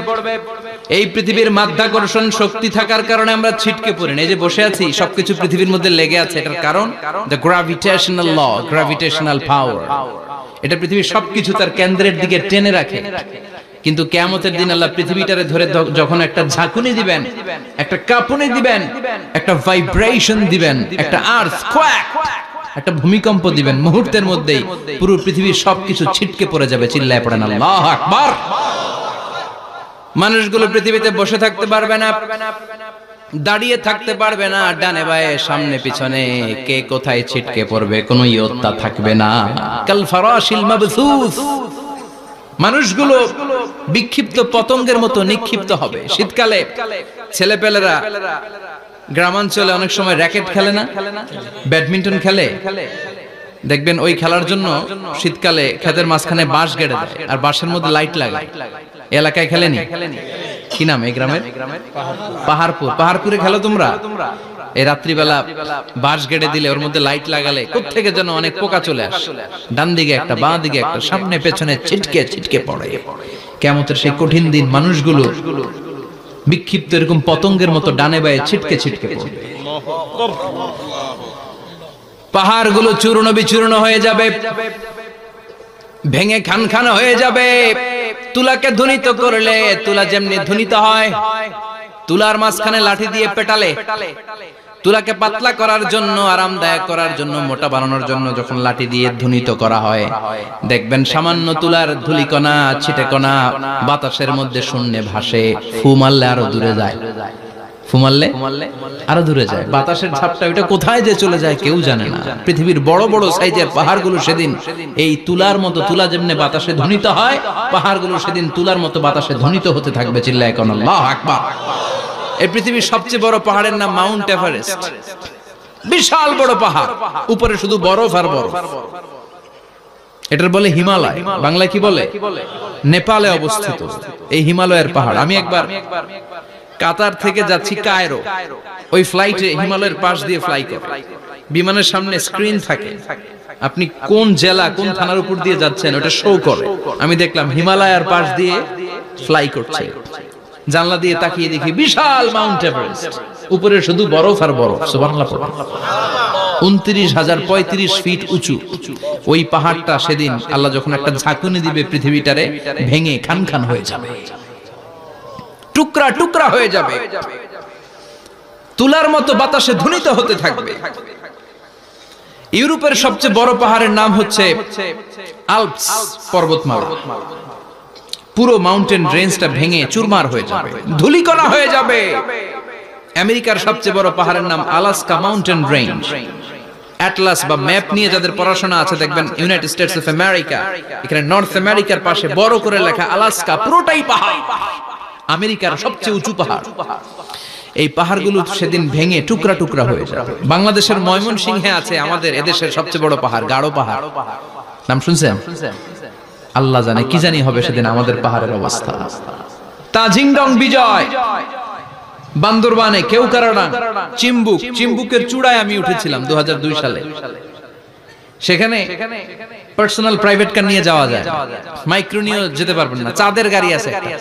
এই পৃথিবীর মাধ্যাকর্ষণ শক্তি থাকার কারণে আমরা ছিটকে পড়ি না। এই যে বসে আছি, সবকিছু পৃথিবীর মধ্যে লেগে আছে। এটার কারণ দ্য গ্র্যাভিটেশনাল ল, গ্র্যাভিটেশনাল পাওয়ার। এটা পৃথিবীর সবকিছু তার কেন্দ্রের দিকে টেনে রাখে। কিন্তু কিয়ামতের দিন আল্লাহ পৃথিবীটারে ধরে যখন একটা ঝাঁকুনি দিবেন, একটা কাঁপুনি দিবেন, একটা ভাইব্রেশন দিবেন, একটা আর্থকোয়েক, একটা ভূমিকম্প দিবেন, মুহূর্তের মধ্যেই পুরো পৃথিবীর সবকিছু ছিটকে পড়ে যাবে। চিল্লায় পড়েন আল্লাহু আকবার। মানুষগুলো পৃথিবীতে বসে থাকতে পারবে না, দাঁড়িয়ে থাকতে পারবে না, ডানে বায়ে সামনে পিছনে কে কোথায় ছিটকে পড়বে কোনো ইয়ত্তা থাকবে না। কাল ফারাশিল মাবথুস। মানুষগুলো বিক্ষিপ্ত পতঙ্গের মতো নিক্ষিপ্ত হবে। শীতকালে ছেলেপেলেরা গ্রামাঞ্চলে অনেক সময় র্যাকেট খেলে না, ব্যাডমিন্টন খেলে, দেখবেন ওই খেলার জন্য শীতকালে ক্ষেতের মাঝখানে বাঁশ গেড়ে দেয় আর বাঁশের মধ্যে লাইট লাগায়। এলাকায় খেলেনি? কি নাম এই গ্রামের? পাহাড়পুর। পাহাড়পুরে খেলো তোমরা? এই রাত্রিবেলা বাঁশ গেড়ে দিলে ওর মধ্যে লাইট লাগালে কোত্থেকে যেন অনেক পোকা চলে আসে, ডান দিকে একটা, বাঁ দিকে একটা, সামনে পেছনে ছিটকে ছিটকে পড়ে। কিয়ামতের সেই কঠিন দিন মানুষগুলো বিক্ষিপ্ত এরকম পতঙ্গের মতো ডানে বায়ে ছিটকে ছিটকে পড়বে। পাহাড়গুলো চূর্ণ বিচূর্ণ হয়ে যাবে, ভেঙে খান খান হয়ে যাবে। তুলাকে ধ্বনিত করলে তুলা যেমনি ধ্বনিত হয়, তুলার মাঝখানে লাঠি দিয়ে পেটালে, তুলাকে পাতলা করার জন্য, আরামদায়ক করার জন্য, মোটা বানানোর জন্য যখন লাঠি দিয়ে ধ্বনিত করা হয়, দেখবেন সামান্য তুলার ধুলিকণা, ছিটেকণা বাতাসের মধ্যে শূন্যে ভাসে। ফু মারলে আরো দূরে যায়, ফু মারলে আরো দূরে যায়। বাতাসের ঝাপটা ওটা কোথায় যে চলে যায় কেউ জানে না। পৃথিবীর বড় বড় সাইজের পাহাড়গুলো সেদিন এই তুলার মতো, তুলা যেমনি বাতাসে ধ্বনিত হয়, পাহাড়গুলো সেদিন তুলার মতো বাতাসে ধ্বনিত হতে থাকবে। চিল্লায় কোন আল্লাহু আকবার। এই পৃথিবীর সবচেয়ে বড় পাহাড়ের নাম মাউন্ট এভারেস্ট। বিশাল বড় পাহাড়, উপরে শুধু বরফ আর বরফ। এটার বলে হিমালয়। বাংলায় কি বলে? নেপালে অবস্থিত এই হিমালয়ের পাহাড়। আমি একবার কাতার থেকে যাচ্ছি কায়রো, ওই ফ্লাইটে হিমালয়ের পাশ দিয়ে ফ্লাই করে, বিমানের সামনে স্ক্রিন থাকে, আপনি কোন জেলা কোন থানার উপর দিয়ে যাচ্ছেন ওটা শো করে। আমি দেখলাম হিমালয়ের পাশ দিয়ে ফ্লাই করছে। জানলা দিয়ে তাকিয়ে দেখি বিশাল মাউন্ট এভারেস্ট, উপরে শুধু বরফ আর বরফ। সুবহানাল্লাহ। 29,035 ফিট উঁচু ওই পাহাড়টা সেদিন আল্লাহ যখন একটা ঝাঁকুনি দিবে, পৃথিবীটারে ভেঙে খান খান হয়ে যাবে, টুকরা টুকরা হয়ে যাবে, তুলার মতো বাতাসে ধ্বনিত হতে থাকবে। ইউরোপের সবচেয়ে বড় পাহাড়ের নাম হচ্ছে আল্পস পর্বতমালা। পুরো মাউন্টেন রেঞ্জটা ভেঙে চুরমার হয়ে যাবে, ধূলিকণা হয়ে যাবে। আমেরিকার সবচেয়ে বড় পাহাড়ের নাম আলাস্কা মাউন্টেন রেঞ্জ। অ্যাটলাস বা ম্যাপ নিয়ে যাদের পড়াশোনা আছে দেখবেন ইউনাইটেড স্টেটস অফ আমেরিকা, এখানে নর্থ আমেরিকার পাশে বড় করে লেখা আলাস্কা, পুরোটাই পাহাড়। আমেরিকার সবচেয়ে উঁচু পাহাড়। এই পাহাড়গুলো সেদিন ভেঙে টুকরা টুকরা হয়ে যাবে। বাংলাদেশের ময়মনসিংহে আছে আমাদের এদেশের সবচেয়ে বড় পাহাড়, গাঢ় পাহাড়। নাম শুনছেন? আল্লাহ জানে কি জানি হবে সেদিন আমাদের পাহাড়ের অবস্থা। তাজিংডং বিজয়, বান্দরবানে কেওক্রাডাং, চিম্বুকের চূড়ায় আমি উঠেছিলাম 2002 সালে। সেখানে পার্সোনাল প্রাইভেট কার নিয়ে যাওয়া যায়, মাইক্রো নিয়েও যেতে পারবেন না। চাঁদের গাড়ি আছে একটা,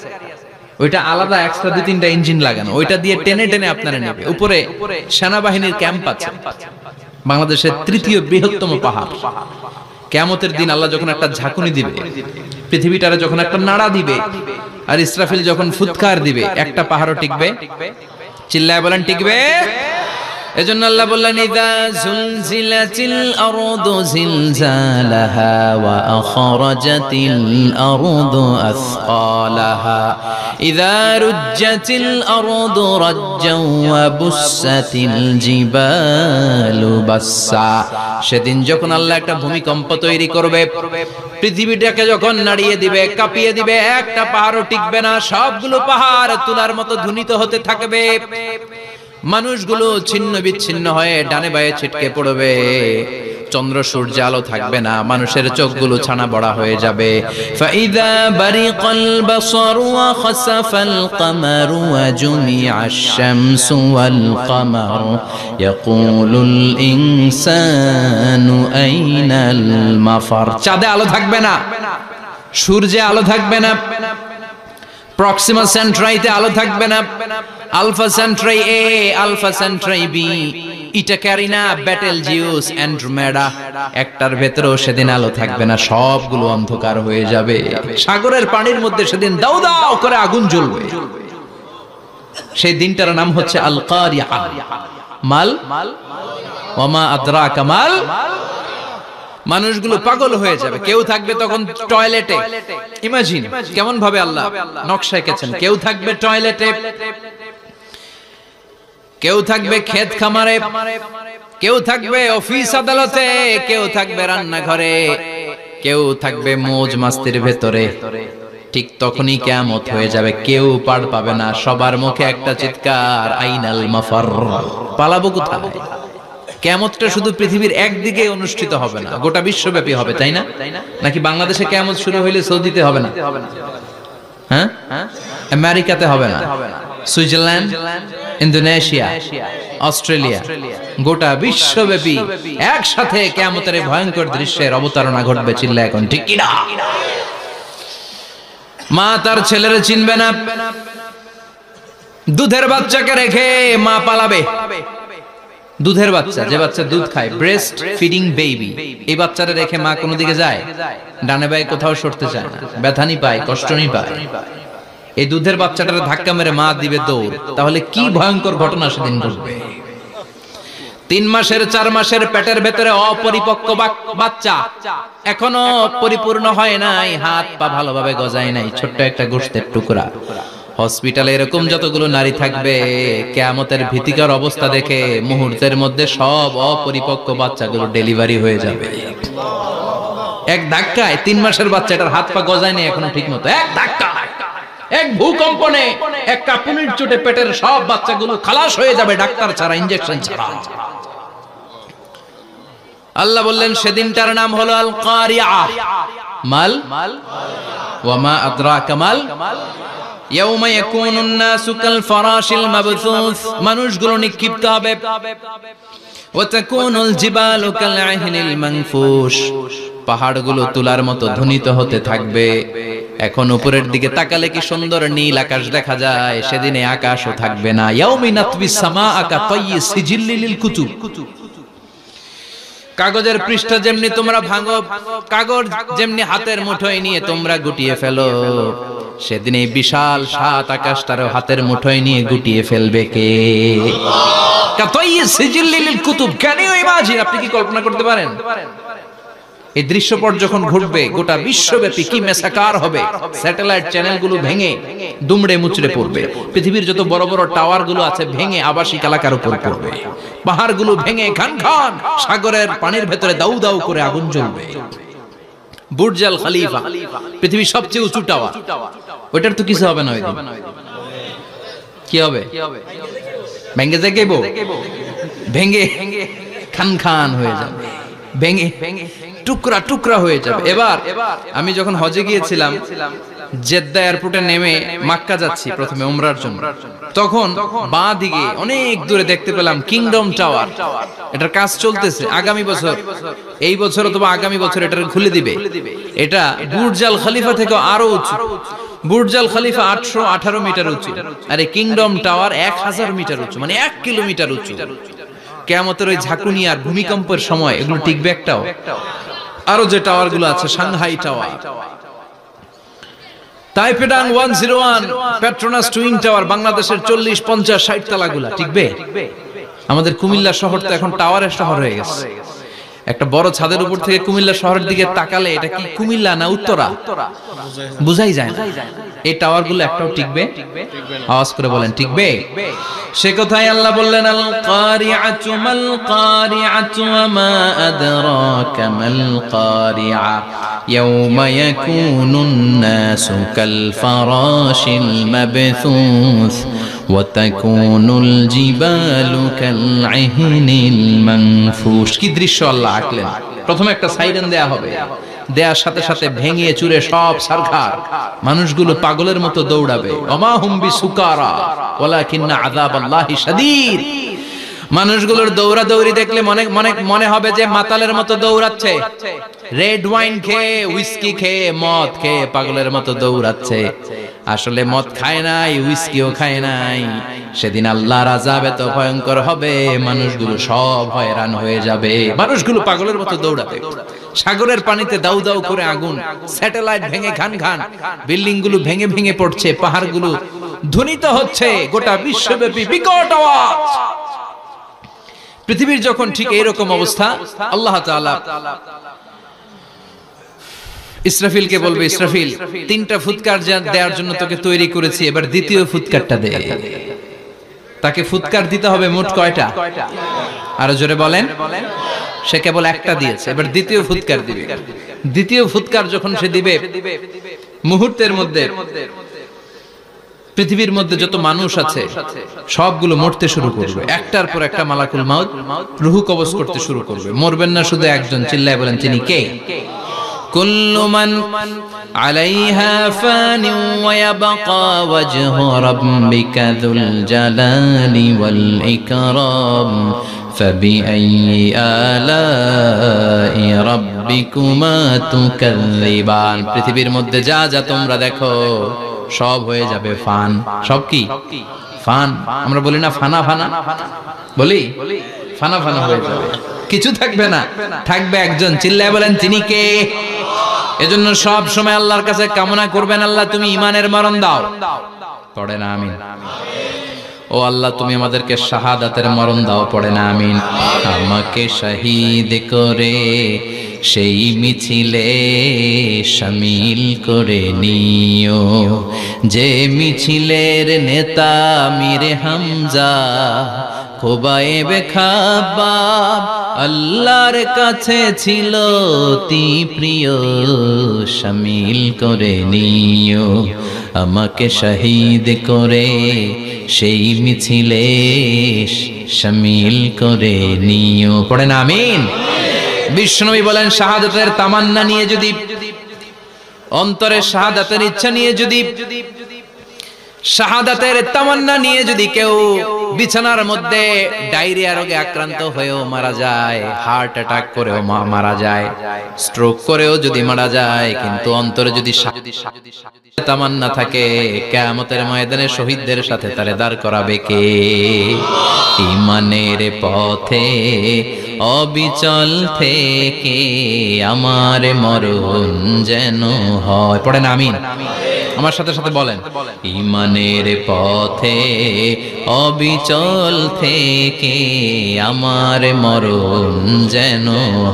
ওইটা আলাদা এক্সট্রা 2-3টা ইঞ্জিন লাগানো, ওইটা দিয়ে টেনে টেনে আপনারা নেবে। উপরে সেনাবাহিনীর ক্যাম্প আছে, বাংলাদেশের 3য় বৃহত্তম পাহাড়। কিয়ামতের দিন আল্লাহ যখন একটা ঝাঁকুনি দিবে, পৃথিবীটারে যখন একটা নাড়া দিবে, আর ইসরাফিল যখন ফুৎকার দিবে, একটা পাহাড়ও টিকবে? চিল্লায় বলেন টিকবে? এজন্য আল্লাহ বললেন ইযা যুলজিলাতিল আরদু জিলজালাহা ওয়া আখরাজাতিল আরদু আসকালাহা ইযা রুজ্জাতিল আরদু রাজ্জাও ওয়া বুসাতিল জিবালু বাসসা। সেদিন যখন আল্লাহ একটা ভূমিকম্প তৈরি করবে, পৃথিবীটাকে যখন নাড়িয়ে দিবে, কাঁপিয়ে দিবে, একটা পাহাড়ও টিকবে না, সবগুলো পাহাড় তুলার মতো ধ্বনিত হতে থাকবে। মানুষগুলো ছিন্ন বিচ্ছিন্ন হয়ে ডানে বায়ে ছিটকে পড়বে, চন্দ্র সূর্য আলো থাকবে না, মানুষের চোখগুলো ছানা বড়া হয়ে যাবে। ফাইদা বারিকাল বাসারু ওয়া খাসাফাল কামারু ওয়া জুমিআশ শামসু ওয়াল কামারু ইয়াকুলুল ইনসানু আইনাল মাফার। চাঁদে আলো থাকবে না, সূর্যে আলো থাকবে না, প্রক্সিমা সেন্ট্রাইতে আলো থাকবে না, আলফা সেন্ট্রাই এ, আলফা সেন্ট্রাই বি, ইটা ক্যারিনা, ব্যাটেল জিউস, অ্যান্ড্রোমেডা, একটার ভেতরেও সেদিন আলো থাকবে না, সবগুলো অন্ধকার হয়ে যাবে। সাগরের পানির মধ্যে সেদিন দাউ দাউ করে আগুন জ্বলবে। সেই দিনটার নাম হচ্ছে আল কারিআ। মাল ওয়া মা আদরাকা মাল। মানুষগুলো পাগল হয়ে যাবে। কেউ থাকবে তখন টয়লেটে, ইমাজিন কেমন ভাবে আল্লাহ নকশা এঁকেছেন। কেউ থাকবে টয়লেটে, কেউ থাকবে ক্ষেত খামারে, কেউ থাকবে অফিস আদালতে, কেউ থাকবে রান্নাঘরে, কেউ থাকবে মৌজ মাস্তির ভেতরে। ঠিক তখনই কিয়ামত হয়ে যাবে, কেউ পার পাবে না, সবার মুখে একটা চিৎকার, আইনাল মাফার। পালাবো কোথায়? কিয়ামতটা শুধু পৃথিবীর একদিকে অনুষ্ঠিত হবে না, গোটা বিশ্বব্যাপী হবে, তাই না? নাকি বাংলাদেশে কিয়ামত শুরু হইলে সৌদিতে হবে না? হ্যাঁ, আমেরিকাতে হবে না, সুইজারল্যান্ড, ইন্দোনেশিয়া, অস্ট্রেলিয়া, গোটা বিশ্বব্যাপী একসাথে কিয়ামতের ভয়ঙ্কর দৃশ্যের অবতারণা ঘটবে। চিল্লা এখন ঠিক কিনা? মা তার ছেলেরে চিনবে না, দুধের বাচ্চাকে রেখে মা পালাবে। দুধের বাচ্চা, যে বাচ্চা দুধ খায়, ব্রেস্ট ফিডিং বেবি, এই বাচ্চাটা রেখে মা কোনো দিকে যায়? ডানে বায়ে কোথাও সরতে চায় না, ব্যথানি পায়, কষ্টনি পায়। এই দুধের বাচ্চাটার ধাক্কা মেরে মা দিবে দৌড়। তাহলে কি ভয়ঙ্কর ঘটনা সেদিন ঘটবে। 3 মাসের 4 মাসের পেটের ভেতরে অপরিপক্ক বাচ্চা, এখনো পরিপূর্ণ হয় নাই, হাত পা ভালোভাবে গজায় নাই, ছোট্ট একটা গোশতের টুকরা। হসপিটালে এরকম যতগুলো নারী থাকবে, কিয়ামতের ভীতিকর অবস্থা দেখে মুহূর্তের মধ্যে সব অপরিপক্ক বাচ্চাগুলো ডেলিভারি হয়ে যাবে। এক ধাক্কায় 3 মাসের বাচ্চাটার হাত পা গজায় নেই এখনো ঠিক মতো, এক ধাক্কায়, এক ভূকম্পনে, এক কাঁপুনির চোটে পেটের সব বাচ্চাগুলো খালাস হয়ে যাবে, ডাক্তার ছাড়া, ইনজেকশন ছাড়া। আল্লাহ বললেন সেদিনটার নাম হলো আল কারিআ। মাল ওয়া মা আদরাকা মাল। ইয়াউমা ইয়াকুনুন নাসু কাল ফারাশিল মাবথুস, মানুষগুলো নিক্ষিপ্ত হবে। ওয়া তাকুনুল জিবালু কাল আহিনিল মানফুশ, পাহাড়গুলো তুলার মতো ধ্বনিত হতে থাকবে। এখন উপরের দিকে তাকালে কি সুন্দর নীল আকাশ দেখা যায়, সেদিনে আকাশও থাকবে না। ইয়াউমি নাতবিস সামাআ কা তায়্যি সিজিল্লিল কুতুব, কাগজের পৃষ্ঠা যেমনি তোমরা ভাঙো, কাগজ যেমনি হাতের মুঠোয় নিয়ে তোমরা গুটিয়ে ফেলো, সেদিন এই বিশাল 7 আকাশটারও হাতের মুঠোয় নিয়ে গুটিয়ে ফেলবে কে? কাতাইয়ি সিজিল্লিল কুতুব। Can you imagine? আপনি কি কল্পনা করতে পারেন? এই দৃশ্যপট যখন ঘটবে, গোটা বিশ্বব্যাপী কি মেসাকার হবে। স্যাটেলাইট চ্যানেলগুলো ভেঙে দুমড়ে মুচড়ে পড়বে, পৃথিবীর যত বড় বড় টাওয়ার গুলো আছে ভেঙে আবাসিক এলাকার উপর পড়বে, পাহাড়গুলো ভেঙে খান খান সাগরের পানির ভেতরে দাউ দাউ করে আগুন জ্বলবে। বুর্জ আল খলিফা, পৃথিবীর সবচেয়ে উঁচু টাওয়ার, ওইটার তো কিছু হবে না। ওই দিন কি হবে? ভেঙে যাইবো, ভেঙে খান খান হয়ে যাবে, ভেঙে টুকরা টুকরা হয়ে যাবে। এবার আমি যখন হজে গিয়েছিলাম, জেদ্দা এয়ারপোর্টে নেমে মক্কা যাচ্ছি প্রথমে উমরার জন্য, তখন বাঁ দিকে অনেক দূরে দেখতে পেলাম কিংডম টাওয়ার। এটার কাজ চলতেছে, আগামী বছর, এই বছর অথবা আগামী বছর এটা খুলে দিবে। এটা বুর্জ আল খলিফা থেকে আরো উঁচু। বুর্জ আল খলিফা 818 মিটার উঁচু, আর এই কিংডম টাওয়ার 1000 মিটার উঁচু, মানে 1 কিলোমিটার উঁচু। কিয়ামতের ওই ঝাঁকুনি আর ভূমিকম্পের সময় এগুলো টিকবে একটাও? আরো যে টাওয়ার গুলো আছে, Shanghai tower, Taipei 101, Petronas twin tower, বাংলাদেশের 40, 50, 60 তালাগুলা টিকবে? আমাদের কুমিল্লা শহর তো এখন টাওয়ারের শহর হয়ে গেছে। একটা বড় ছাদের উপর থেকে কুমিল্লা শহরের দিকে তাকালে এটা কি কুমিল্লা না উত্তরা বুঝাই যায় না। এই টাওয়ার গুলো একটাও টিকবে? আওয়াজ করে বলেন, টিকবে? সে কথাই আল্লাহ বললেন, আল কারিআতু মাল কারিআতু ওয়া মা আদরাকা মাল কারিআ ইয়াওমা ইয়াকুনুন নাসু কাল ফারাশিল মাবথুস ওয়া তাকুনুল জিবালু কাল ইহনিল মানফুশ। কি দৃশ্য আল্লাহ আঁকলেন! প্রথমে একটা সাইরেন দেয়া হবে, দেয়ার সাথে সাথে ভেঙে চুরে সব সারখার, মানুষগুলো পাগলের মতো দৌড়াবে। ওমা হুম বিসুকারা ওয়ালাকিন্না আযাবাল্লাহি শাদীদ। মানুষগুলোর দৌড়াদৌড়ি দেখলে মনে হবে যে মাতালের মতো দৌড়াচ্ছে, রেড ওয়াইন খেয়ে, হুইস্কি খেয়ে, মদ খেয়ে পাগলের মতো দৌড়াচ্ছে। আসলে মদ খায় নাই, হুইস্কিও খায় নাই। সেদিন আল্লাহর আযাব এত ভয়ঙ্কর হবে, মানুষগুলো সব হয়রান হয়ে যাবে। মানুষগুলো পাগলের মতো দৌড়াবে। সাগরের পানিতে দাউ দাউ করে আগুন, স্যাটেলাইট ভেঙে খান খান, বিল্ডিং গুলো ভেঙে ভেঙে পড়ছে, পাহাড়গুলো ধ্বনিত হচ্ছে, গোটা বিশ্বব্যাপী বিকট আওয়াজ। পৃথিবীর যখন ঠিক এইরকম অবস্থা, আল্লাহ তাআলা ইসরাফিলকে বলবে, ইসরাফিল, 3টা ফুৎকার দেওয়ার জন্য তোকে তৈরি করেছি, এবার দ্বিতীয় ফুৎকারটা দে। তাকে ফুৎকার দিতে হবে মোট কয়টা? আরো জোরে বলেন। সে কেবল একটা দিয়েছে, এবার দ্বিতীয় ফুৎকার দিবে। দ্বিতীয় ফুৎকার যখন সে দিবে, মুহূর্তের মধ্যে পৃথিবীর মধ্যে যত মানুষ আছে সবগুলো মরতে শুরু করবে। একটার পর একটা মালাকুল মাউত রূহ কবজ করতে শুরু করবে। মরবেন না শুধু একজন, চিল্লায় বলেন তিনি কে? কুল্লু মান আলাইহা ফানি ওয়া ইয়াবকা ওয়াজহু রাব্বিকা যুল জালালি ওয়াল ইকরাম ফাবিআইয়ি আলাই রাব্বিকুমা তুকাযযিবান। পৃথিবীর মধ্যে যা যা তোমরা দেখো সব হয়ে যাবে ফান। সব কি? ফান। আমরা বলি না ফানা ফানা, বলি ফানা ফানা হয়ে যাবে, কিছু থাকবে না, থাকবে একজন। চিল্লায় বলেন তিনি কে? এজন্য সব সময় আল্লাহর কাছে কামনা করবেন, আল্লাহ তুমি ঈমানের মরণ দাও। পড়ে না আমিন। ও আল্লাহ তুমি আমাদেরকে শাহাদাতের মরণ দাও। পড়ে না আমিন। আমাকে শহীদ করে সেই মিছিলে শামিল করে নিও, যে মিছিলের নেতা মীর হামজা খোবায়েবে খাব্বাব আল্লাহর কাছে ছিল অতি প্রিয়। শামিল করে নিও, আমাকে শহীদ করে সেই মিছিলে শামিল করে নিও। পড়েন আমিন। বিশ্বনবী বলেন, শাহাদাতের তামান্না নিয়ে যদি, অন্তরে শাহাদাতের ইচ্ছা নিয়ে যদি, শাহাদাতের তামান্না নিয়ে যদি কেউ বিছানার মধ্যে ডায়রিয়া রোগে আক্রান্ত হয়েও মারা যায়, হার্ট অ্যাটাক করেও মারা যায়, স্ট্রোক করেও যদি মারা যায়, কিন্তু অন্তরে যদি তামান্না থাকে, কিয়ামতের ময়দানে শহীদদের সাথে তারে দাঁড় করাবে কে? ঈমানের পথে অবিচল থেকে আমার মরণ যেন হয়। পড়েন আমিন। আমার সাথে সাথে বলেন, ঈমানের পথে অবিচল থেকে আমার মরণ যেন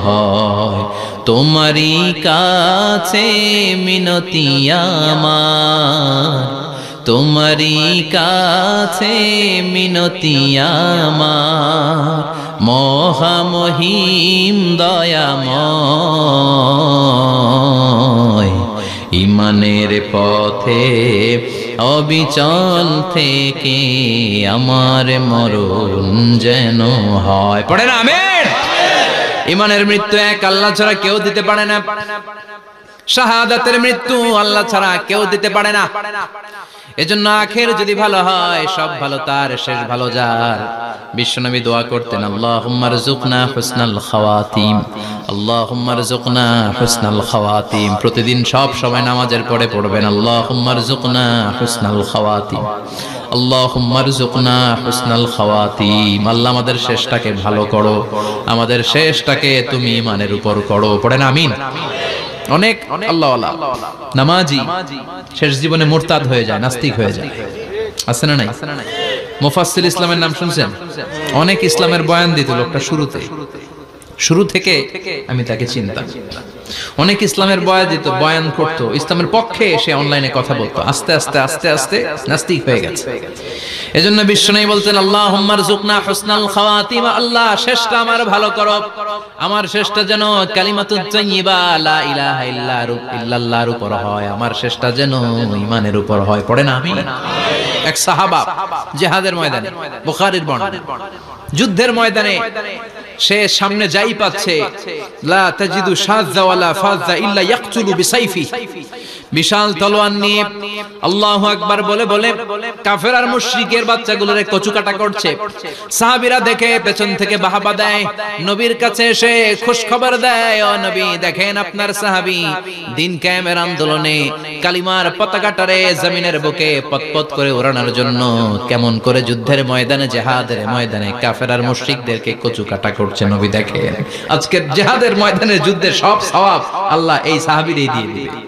হয়। তোমারই কাছে মিনতি আমার, তোমারই কাছে মিনতি আমার, মহামহিম দয়াময়। ঈমানের পথে অবিচল থেকে আমার মরণ যেন হয়। পড়েন আমিন। ইমানের মৃত্যু এক, আল্লাহ ছাড়া কেউ দিতে পারে না। শাহাদাতের মৃত্যু আল্লাহ ছাড়া কেউ দিতে পারে না। এজন্য আখের যদি ভালো হয়, সব ভালো তার, শেষ ভালো যার। বিশ্বনবী দোয়া করতেন, আল্লাহুম্মা রযুকনা হুসনাল খাওয়াতিম, আল্লাহুম্মা রযুকনা হুসনাল খাওয়াতিম। প্রতিদিন সব সময় নামাজের পরে পড়বেন, আল্লাহুম্মা রযুকনা হুসনাল খাওয়াতিম, আল্লাহুম্মা রযুকনা হুসনাল খাওয়াতিম। আল্লাহ আমাদের শেষটাকে ভালো করো, আমাদের শেষটাকে তুমি ঈমানের উপর করো। পড়েন আমিন। অনেক আল্লাহওয়ালা নামাজি শেষ জীবনে মুরতাদ হয়ে যায়, নাস্তিক হয়ে যায়, আছে না নাই? মুফাসসির ইসলামের নাম শুনছেন? অনেক ইসলামের বয়ান দিত লোকটা শুরু থেকে আমি তাকে চিনতাম। অনেক ইসলামের বয়ান করতো, ইসলামের পক্ষে সে অনলাইনে কথা বলতো। আস্তে আস্তে আস্তে আস্তে নাস্তিক হয়ে গেছে। এজন্য বিশ্বনবী বলতেন, আল্লাহুম্মা রযুকনা হুসনাল খাওয়াতিম, আল্লাহ শেষটা আমার ভালো করো, আমার শেষটা যেন কালিমাতুত তাইয়্যিবা লা ইলাহা ইল্লাল্লাহর উপর হয়, আমার শেষটা যেন ঈমানের উপর হয়। পড়েন আমিন। এক সাহাবা জিহাদের ময়দানে, বুখারীর বর্ণনা, যুদ্ধের ময়দানে সে সামনে যাই পাচ্ছে, লা তাজিদু শাযযা ওয়ালা ফাযযা ইল্লা ইয়াকতুলু বিসাইফি, বিশাল তলোয়ার নিয়ে আল্লাহু আকবার বলে বলে কাফের আর মুশরিকের বাচ্চাগুলোরে কচুকাটা করছে। সাহাবীরা দেখে পেছন থেকে বাহাবা দেয়, নবীর কাছে এসে খুশ খবর দেয়, ও নবী দেখেন আপনার সাহাবী দিন কায়েমের আন্দোলনে কালিমার পতাকাটারে জমিনের বুকে পতপত করে ওড়ানোর জন্য কেমন করে যুদ্ধের ময়দানে, জিহাদের ময়দানে কাফের আর মুশরিকদেরকে কচুকাটা করছে। নবী দেখেন আজকের জিহাদের ময়দানে যুদ্ধের সব সওয়াব আল্লাহ এই সাহাবীরই দিয়ে দিবে।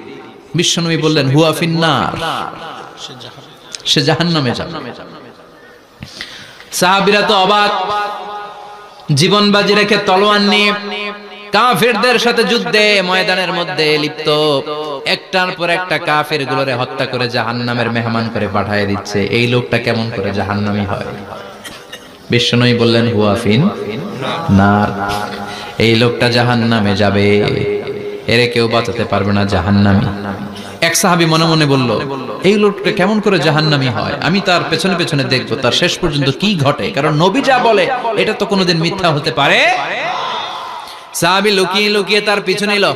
বিশ্বনবী বললেন, হুয়া ফিন্নার, সে জাহান্নামে যাবে। সাহাবীরা তো অবাক, জীবন বাজি রেখে তলোয়ার নিয়ে কাফেরদের সাথে যুদ্ধে ময়দানের মধ্যে লিপ্ত, একটার পর একটা কাফের গুলোরে হত্যা করে জাহান্নামের মেহমান করে পাঠিয়ে দিচ্ছে। এই লোকটা কেমন করে জাহান্নামী হয়? বিশ্বনবী বললেন, হুয়া ফিন্নার, এই লোকটা জাহান্নামে যাবে, এরে কেউ বাঁচাতে পারবে না, জাহান্নামী। এক সাহাবী মনে মনে বলল, এই লোকটা কেমন করে জাহান্নামী হয়? আমি তার পেছনে পেছনে দেখবো তার শেষ পর্যন্ত কি ঘটে, কারণ নবী যা বলে এটা তো কোনোদিন মিথ্যা হতে পারে। সাহাবী লুকিয়ে লুকিয়ে তার পিছনে এলো,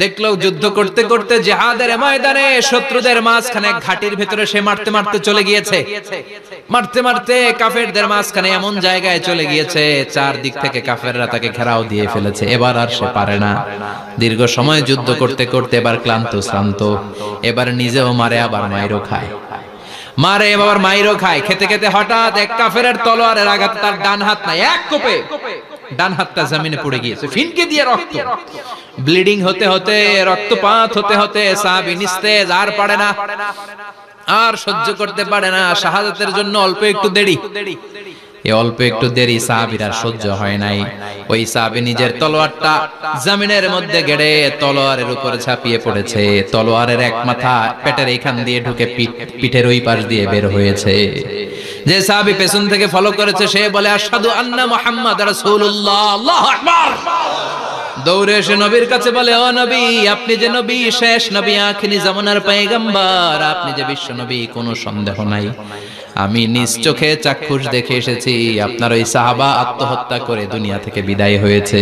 দেখলো যুদ্ধ করতে করতে জিহাদের ময়দানে শত্রুদের মাঝখানে ঘাটির ভেতরে সে মারতে মারতে চলে গিয়েছে, মারতে মারতে কাফেরদের মাঝখানে এমন জায়গায় চলে গিয়েছে চারদিক থেকে কাফেররা তাকে ঘেরাও দিয়ে ফেলেছে। এবার আর সে পারে না, দীর্ঘ সময় যুদ্ধ করতে করতে এবার ক্লান্ত শ্রান্ত, এবার নিজেও মারে আবার মাইরও খায়, মারে এবার মাইরও খায়। খেতে খেতে হঠাৎ এক কাফেরের তলোয়ারের আঘাতে তার ডান হাত নাই, এক কোপে ডান হাতটা জমিনে পড়ে গিয়েছে, ফিনকে দিয়ে রক্ত, ব্লিডিং হতে হতে, রক্তপাত হতে হতে সাহাবী নিস্তেজ, আর পারে না, আর সহ্য করতে পারে না। শাহাদাতের জন্য অল্প একটু দেরি, এই অল্প একটু দেরি সাহাবীর আর সহ্য হয় নাই। ওই সাহাবী নিজের তলোয়ারটা জমিনের মধ্যে গেড়ে তলোয়ারের উপরে ঝাঁপিয়ে পড়েছে। তলোয়ারের এক মাথা পেটের এইখান দিয়ে ঢুকে পিঠের ওই পাশ দিয়ে বের হয়েছে। যে সাহাবী পেছন থেকে ফলো করেছে সে বলে, আশহাদু আন্না মুহাম্মাদ রাসূলুল্লাহ, আল্লাহু আকবার। দৌড়ে এসে নবীর কাছে বলে, ও নবী, আপনি যে নবী, শেষ নবী, আখিরি জামানার পয়গম্বর, আপনি যে বিশ্ব নবী, কোনো সন্দেহ নাই, আমি নিজ চোখে চাক্ষুষ দেখে এসেছি আপনার ওই সাহাবা আত্মহত্যা করে দুনিয়া থেকে বিদায় হয়েছে।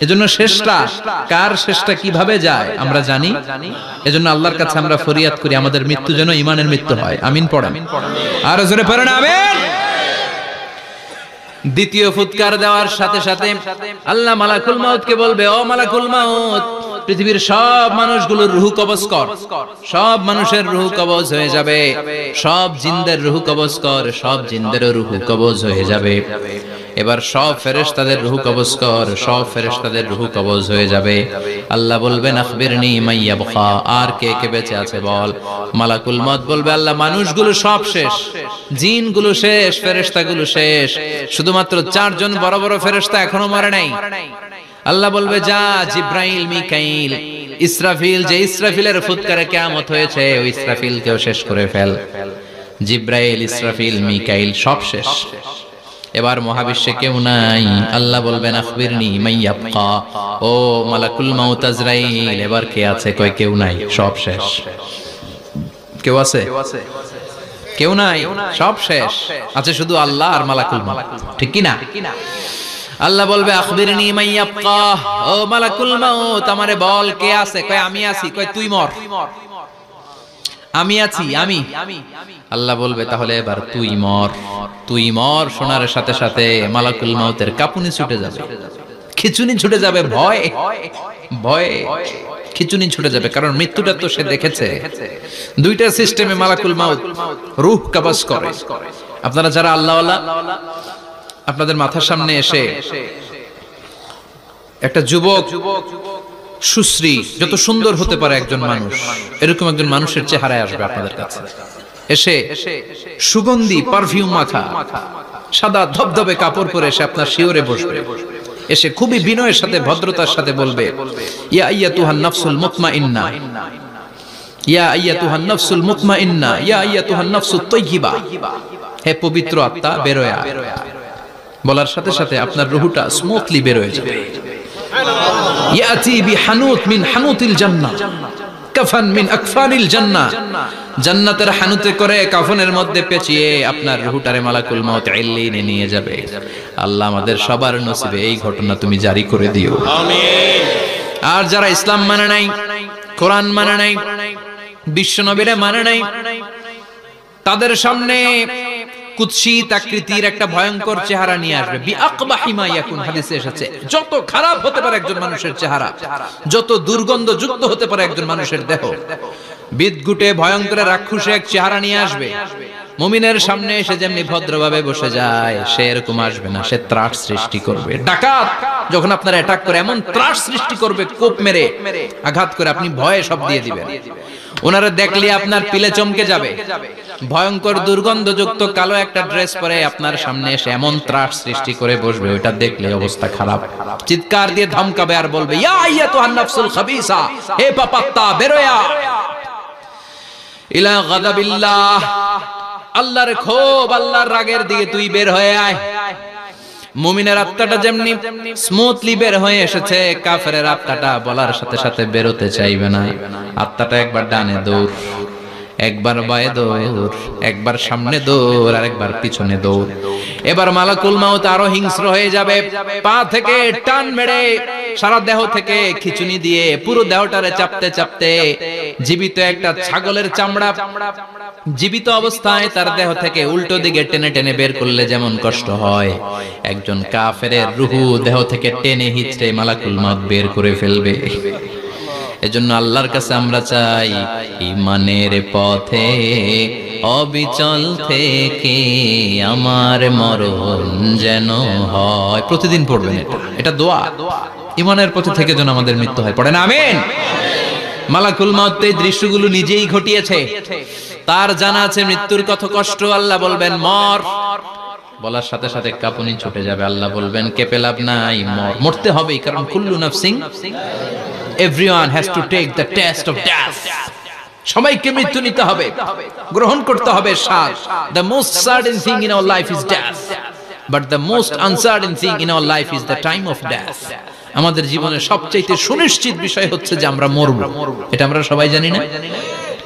এজন্য শেষটা কার, শেষটা কিভাবে যায় আমরা জানি। এজন্য আল্লাহর কাছে আমরা ফরিয়াদ করি আমাদের মৃত্যু যেন ঈমানের মৃত্যু হয়। আমিন পড়েন, আর জোরে পড়েন আমিন। দ্বিতীয় ফুৎকার দেওয়ার সাথে সাথে আল্লাহ মালাকুল মাউতকে বলবে, ও মালাকুল মাউত, পৃথিবীর সব মানুষগুলোর রূহ কবজ কর, সব মানুষের রূহ কবজ হয়ে যাবে, সব জিনদের রূহ কবজ কর, সব জিনদেরও রূহ কবজ হয়ে যাবে। এবার সব ফেরেশতাদের রূহ কবজ কর, সব ফেরেশতাদের রূহ কবজ হয়ে যাবে। আল্লাহ বলবেন, আখবিরনি মাইয়াবকা, আর কে কে বেঁচে আছে বল। মালাকুল মউত বলবে, আল্লাহ মানুষগুলো সব শেষ, জিনগুলো শেষ, ফেরেশতাগুলো শেষ, শুধুমাত্র 4 জন বড় বড় ফেরেশতা এখনো মরে নাই। আল্লাহ বলবে, যা জিব্রাইল, মিকাইল, ইসরাফিল, যে ইসরাফিলের ফুৎকারে কিয়ামত হয়েছে ওই ইসরাফিলকেও শেষ করে ফেল। জিব্রাইল, ইসরাফিল, মিকাইল সব শেষ। এবার মহাবিশ্বে কেউ নাই। আল্লাহ বলবেন, আখবিরনি মাইয়াবকা, ও মালাকুল মাউত আজরাইল, এবার কে আছে? কই কেউ নাই, সব শেষ। কেউ আছে? কেউ নাই, সব শেষ। আছে শুধু আল্লাহ আর মালাকুল মাউত, ঠিক কি না? আল্লাহ বলবে আখবিরনি মাইয়াবকা, ও মালাকুল মাউত আমারে বল কে আছে? কয় আমি আছি। কয় তুই মর। আমি আছি আমি। আল্লাহ বলবে তাহলে এবার তুই মর। তুই মর শোনার সাথে সাথে মালাকুল মাউতের কাঁপুনি ছুটে যাবে, খিচুনি ছুটে যাবে, ভয় ভয় খিচুনি ছুটে যাবে, কারণ মৃত্যুটা তো সে দেখেছে। দুইটা সিস্টেমে মালাকুল মাউত রূহ কবজ করে। আপনারা যারা আল্লাহওয়ালা, আপনাদের মাথার সামনে এসে একটা যুবক সুশ্রী, যত সুন্দর হতে পারে একজন মানুষ, এরকম একজন মানুষের চেহারায় আসবে আপনাদের কাছে, এসে সুগন্ধি পারফিউম মাখা সাদা ধবধবে কাপড় পরে এসে আপনার শিওরে বসবে, এসে খুবই বিনয়ের সাথে ভদ্রতার সাথে বলবে, ইয়া আইয়াতুহান নাফসুল মুতমাইন্না, ইয়া আইয়াতুহান নাফসুল মুতমাইন্না, ইয়া আইয়াতুহান নাফসুত তাইয়্যিবা, হে পবিত্র আত্মা বেরোয় আয়। বলার সাথে সাথে আপনার রূহটা স্মুথলি বের হয়ে যাবে। ইয়াতি বিহানুত মিন হানুতিল জান্নাহ, কাফান মিন আকফানিল জান্নাহ, জান্নাতের হানুতে করে কাফনের মধ্যে পেঁচিয়ে আপনার রূহটারে মালাকুল মাউত ইল্লিনে নিয়ে যাবে। আল্লাহ আমাদের সবার নসিবে এই ঘটনা তুমি জারি করে দিও, আমিন। আর যারা ইসলাম মানে নাই, কোরআন মানে নাই, বিশ্ব নবীরে মানে নাই, তাদের সামনে কুৎসিত আকৃতির একটা ভয়ঙ্কর চেহারা নিয়ে আসবে। বিআকবাহি মা ইয়াকুন, হাদিসে এসেছে যত খারাপ হতে পারে একজন মানুষের চেহারা, যত দুর্গন্ধ যুক্ত হতে পারে একজন মানুষের দেহ, বিদঘুটে ভয়ঙ্কর রাক্ষসে এক চেহারা নিয়ে আসবে। মুমিনের সামনে এসে যেমনি ভদ্রভাবে বসে যায়, সে এরকম আসবে না, সে ত্রাস সৃষ্টি করবে। ডাকাত যখন আপনার অ্যাটাক করে এমন ত্রাস সৃষ্টি করবে, কোপ মেরে আঘাত করে আপনি ভয়ে সব দিয়ে দিবেন। ওনারা দেখলে আপনার পিলে চমকে যাবে। ভয়ঙ্কর দুর্গন্ধযুক্ত কালো একটা ড্রেস পরে আপনার সামনে এসে এমন ত্রাস সৃষ্টি করে বসবে, ওটা দেখলে অবস্থা খারাপ। চিৎকার দিয়ে ধমকাবে আর বলবে, ইয়া আইয়াতুহান নাফসুল খাবিসা, হে পাপাত্তা বেরোয়া ইলা গাদাবিল্লাহ, আল্লাহর ক্ষোভ, আল্লাহর রাগের দিকে তুই বের হয়ে আয়। মুমিনের আত্মাটা যেমনি স্মুথলি বের হয়ে এসেছে, কাফেরের আত্মাটা বলার সাথে সাথে বেরোতে চাইবে না। আত্মাটা একবার ডানে দৌড়, একবার বায়ে দৌড়, একবার সামনে দৌড়, আর একবার পিছনে দৌড়। এবার মালাকুল মাউত আরো হিংস্র হয়ে যাবে, পা থেকে টান মেরে সারা দেহ থেকে খিচুনি দিয়ে পুরো দেহটারে চাপতে চাপতে জীবিত একটা ছাগলের চামড়া জীবিত অবস্থায় তার দেহ থেকে উল্টো দিকে টেনে টেনে বের করলে যেমন কষ্ট হয়, একজন কাফেরের রূহ দেহ থেকে টেনে হিচড়ে মালাকুল মাউত বের করে ফেলবে। এজন্য আল্লাহর কাছে আমরা চাই, ঈমানের পথে অবিচল থেকে আমার মরণ যেন হয়। প্রতিদিন পড়বেন এটা দোয়া, ঈমানের পথে থেকে যেন আমাদের মৃত্যু হয়। পড়েন আমিন। মালাকুল মাউত এই দৃশ্যগুলো নিজেই ঘটিয়েছে, তার জানা আছে মৃত্যুর কত কষ্ট। আল্লাহ বলবেন মর, বলার সাথে সাথে কাঁপুনি ছুটে যাবে। আল্লাহ বলবেন কেঁপে লাভ নাই, মর, মরতে হবেই, কারণ কুল্লু নাফসিন, everyone has to take the test of death, সবাইকে মৃত্যু নিতে হবে, গ্রহণ করতে হবে স্বাদ। The most certain thing in our life is death, but the most uncertain thing in our life is the time of death. আমাদের জীবনের সবচাইতে সুনিশ্চিত বিষয় হচ্ছে যে আমরা মরব, এটা আমরা সবাই জানি না,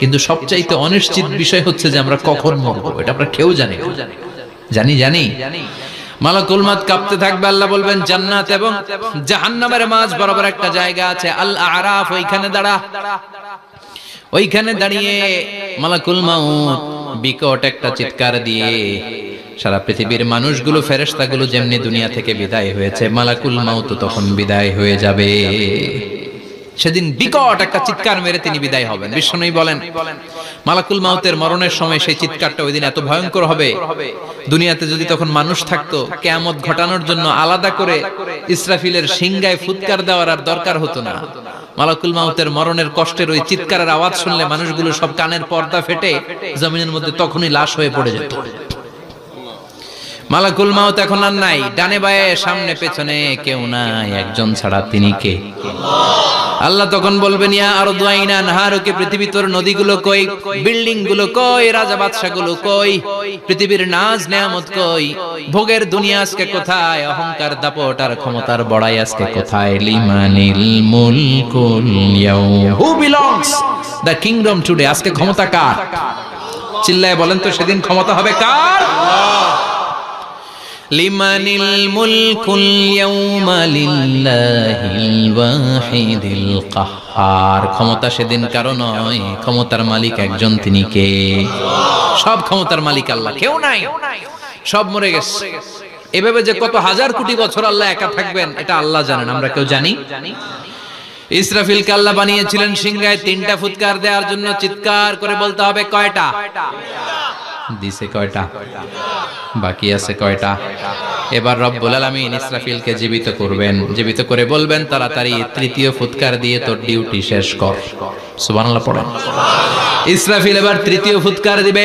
কিন্তু সবচাইতে অনিশ্চিত বিষয় হচ্ছে যে আমরা কখন মরব, এটা আমরা কেউ জানি না। জানি মালাকুল মাউত কাঁপতে থাকবে। আল্লাহ বলবেন জান্নাত এবং জাহান্নামের মাঝ বরাবর একটা জায়গা আছে, আল আরাফ, ওইখানে দাঁড়া। ওইখানে দাঁড়িয়ে মালাকুল মাউত বিকট একটা চিৎকার দিয়ে সারা পৃথিবীর মানুষগুলো, ফেরেশতাগুলো যেমনি দুনিয়া থেকে বিদায় হয়েছে, মালাকুল মাউত তখন বিদায় হয়ে যাবে। সেদিন বিকট একটা চিৎকার মেরে তিনি বিদায় হবেন। বিশ্বনবী বলেন মালাকুল মাউতের মরণের সময় সেই চিৎকারটা ওই দিন এত ভয়ঙ্কর হবে, দুনিয়াতে যদি তখন মানুষ থাকতো, কিয়ামত ঘটানোর জন্য আলাদা করে ইসরাফিলের সিংগায় ফুৎকার দেওয়ার আর দরকার হতো না। মালাকুল মাউতের মরণের কষ্টের ওই চিৎকারের আওয়াজ শুনলে মানুষগুলো সব কানের পর্দা ফেটে জমিনের মধ্যে তখনই লাশ হয়ে পড়ে যেত। মালাকুল মাউত এখন আর নাই, ডানে বায়ে সামনে পেছনে কেউ নাই, একজন ছাড়া, তিনি কে? আল্লাহ তখন বলবেন ইয়া আরদু আইনা নাহারুকে, পৃথিবী তোর নদীগুলো কই, বিল্ডিং গুলো কই, রাজা বাদশা গুলো কই, পৃথিবীর নাজ নেয়ামত কই, ভোগের দুনিয়া আজকে কোথায়, অহংকার দাপট আর ক্ষমতার বড়াই আজকে কোথায়? লিমানিল মুলকুল ইয়াউম, who belongs the kingdom today, আজকে ক্ষমতা কার? চিল্লায় বলেন তো সেদিন ক্ষমতা হবে কার? লিমানিল মুলকুল ইয়াউমা লিল্লাহিল ওয়াহিদিল কাহ্হার। ক্ষমতা সেদিন কারো নয়, ক্ষমতার মালিক একজন, তিনি কে? সব ক্ষমতার মালিক আল্লাহ, কেউ নাই, সব মরে গেছে। এভাবে যে কত হাজার কোটি বছর আল্লাহ একা থাকবেন এটা আল্লাহ জানেন, আমরা কেউ জানি? ইসরাফিলকে আল্লাহ বানিয়েছিলেন সিংহায় 3টা ফুৎকার দেওয়ার জন্য। চিৎকার করে বলতে হবে কয়টা? দিছে কয়টা? বাকি আছে কয়টা? এবার রব্বুল আলামিন ইসরাফিলকে জীবিত করবেন, জীবিত করে বলবেন তাড়াতাড়ি 3য় ফুৎকার দিয়ে তোর ডিউটি শেষ কর। সুবহানাল্লাহ পড়েন। ইসরাফিল এবার 3য় ফুৎকার দিবে।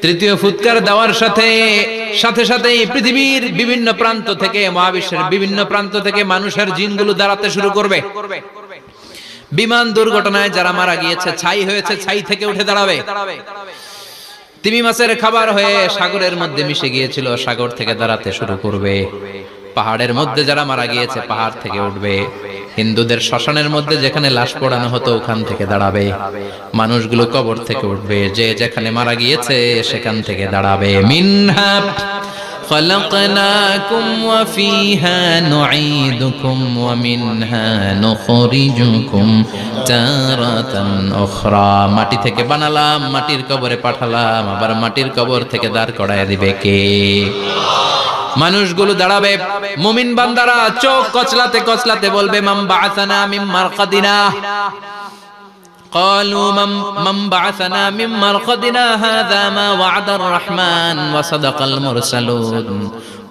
3য় ফুৎকার দেওয়ার সাথে সাথে পৃথিবীর বিভিন্ন প্রান্ত থেকে, মহাবিশ্বের বিভিন্ন প্রান্ত থেকে মানুষের জিনগুলো দাঁড়াতে শুরু করবে। বিমান দুর্ঘটনায় যারা মারা গিয়েছে, ছাই হয়েছে, ছাই থেকে উঠে দাঁড়াবে। তিমি মাছের খাবার হয়ে সাগরের মধ্যে মিশে গিয়েছিল, সাগর থেকে দাঁড়াতে শুরু করবে। পাহাড়ের মধ্যে যারা মারা গিয়েছে, পাহাড় থেকে উঠবে। হিন্দুদের শ্মশানের মধ্যে যেখানে লাশ পোড়ানো হতো ওখান থেকে দাঁড়াবে। মানুষগুলো কবর থেকে উঠবে, যে যেখানে মারা গিয়েছে সেখান থেকে দাঁড়াবে। মিনহা خلقناكم وفيها نعيدكم ومنها نخرجكم تارة أخرى। মাটি থেকে বানালাম, মাটির কবরে পাঠালাম, আবার মাটির কবর থেকে দাঁড় করায় দিবে কে? মানুষগুলো দাঁড়াবে। মুমিন বান্দারা চোখ কচলাতে কচলাতে বলবে মান বাআসানা মিন মারকাদিনা। قالوا من بعثنا من مرقدنا هذا ما وعد الرحمن وصدق المرسلون।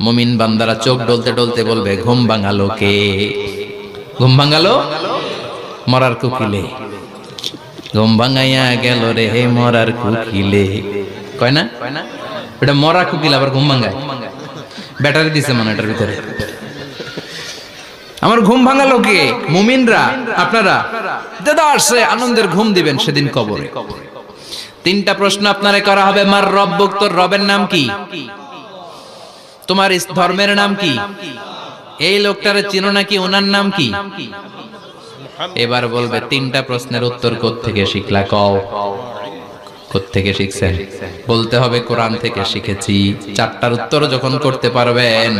মুমিন বান্দারা চোখ ডলতে ডলতে বলবে ঘুম ভাঙালো কে? ঘুম ভাঙালো মরার কুকিলে। ঘুম ভাঙাইয়া গেল রে মরার কুকিলে, কয় না? এটা মরা কুকিল আবার ঘুম ভাঙায়। ব্যাটারি দিছে মানে এটার ভিতরে। আমার ঘুম ভাঙালো কে? মুমিনরা, আপনারা দাদা আসছে আনন্দের ঘুম দিবেন সেদিন কবরে। 3টা প্রশ্ন আপনারে করা হবে। মার রব্বুক, তোর রবের নাম কি? তোমার ধর্মের নাম কি? এই লোকটারে চিনো নাকি? ওনার নাম কি? এবার বলবে 3টা প্রশ্নের উত্তর কোত্থেকে শিখলা? কও কোত্থেকে শিখছেন? বলতে হবে কোরআন থেকে শিখেছি। 4টার উত্তর যখন করতে পারবেন,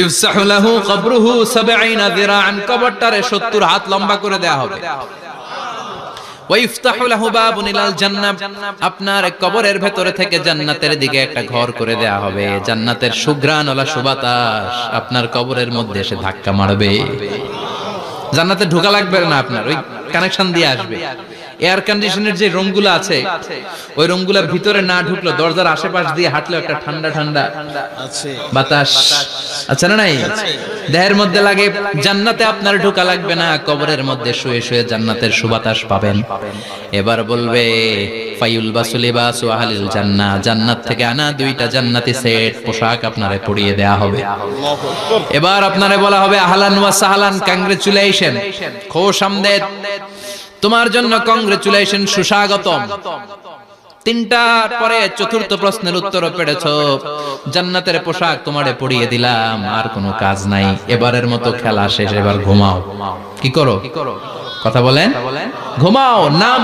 ইফসাহু লাহু কবরুহু 70 যিরাআন, কবরটারে 70 হাত লম্বা করে দেয়া হবে। ওয়া ইফতাহু লাহু বাবুন ইলাল জান্নাহ, আপনার কবরের ভেতরে থেকে জান্নাতের দিকে একটা ঘর করে দেয়া হবে। জান্নাতের সুঘ্রাণওয়ালা সুবাতাস আপনার কবরের মধ্যে এসে ধাক্কা মারবে। জান্নাতে ঢোকা লাগবে না, আপনার ওই কানেকশন দিয়ে আসবে। এয়ার কন্ডিশনের যে রুমগুলো আছে, ওই রুমগুলোর ভিতরে না ঢুকলো, দরজার আশেপাশ দিয়ে হাঁটলে একটা ঠান্ডা ঠান্ডা বাতাস আছে না নাই? দেহের মধ্যে লাগে। জান্নাতে আপনার ঢোকা লাগবে না, কবরের মধ্যে শুয়ে শুয়ে জান্নাতের সুবাতাস পাবেন। এবার বলবে ফায়ুলবাসু লিবাসু আহলিল জান্নাহ, জান্নাত থেকে আনা 2টা জান্নাতি সেট পোশাক আপনারে পরিয়ে দেয়া হবে। এবার আপনারে বলা হবে আহলান ওয়া সাহলান, কংগ্রেচুলেশন, খোশ আমদেদ, তোমার জন্য কংগ্রেচুলেশন, সুস্বাগতম। 3টার পরে 4র্থ প্রশ্নের উত্তরও পেরেছো। জান্নাতের পোশাক তোমারে পরিয়ে দিলাম, আর কোনো কাজ নাই। এবারের মতো খেলা শেষ, এবার ঘুমাও। কি করো? কথা বলেন। ঘুমাও। নাম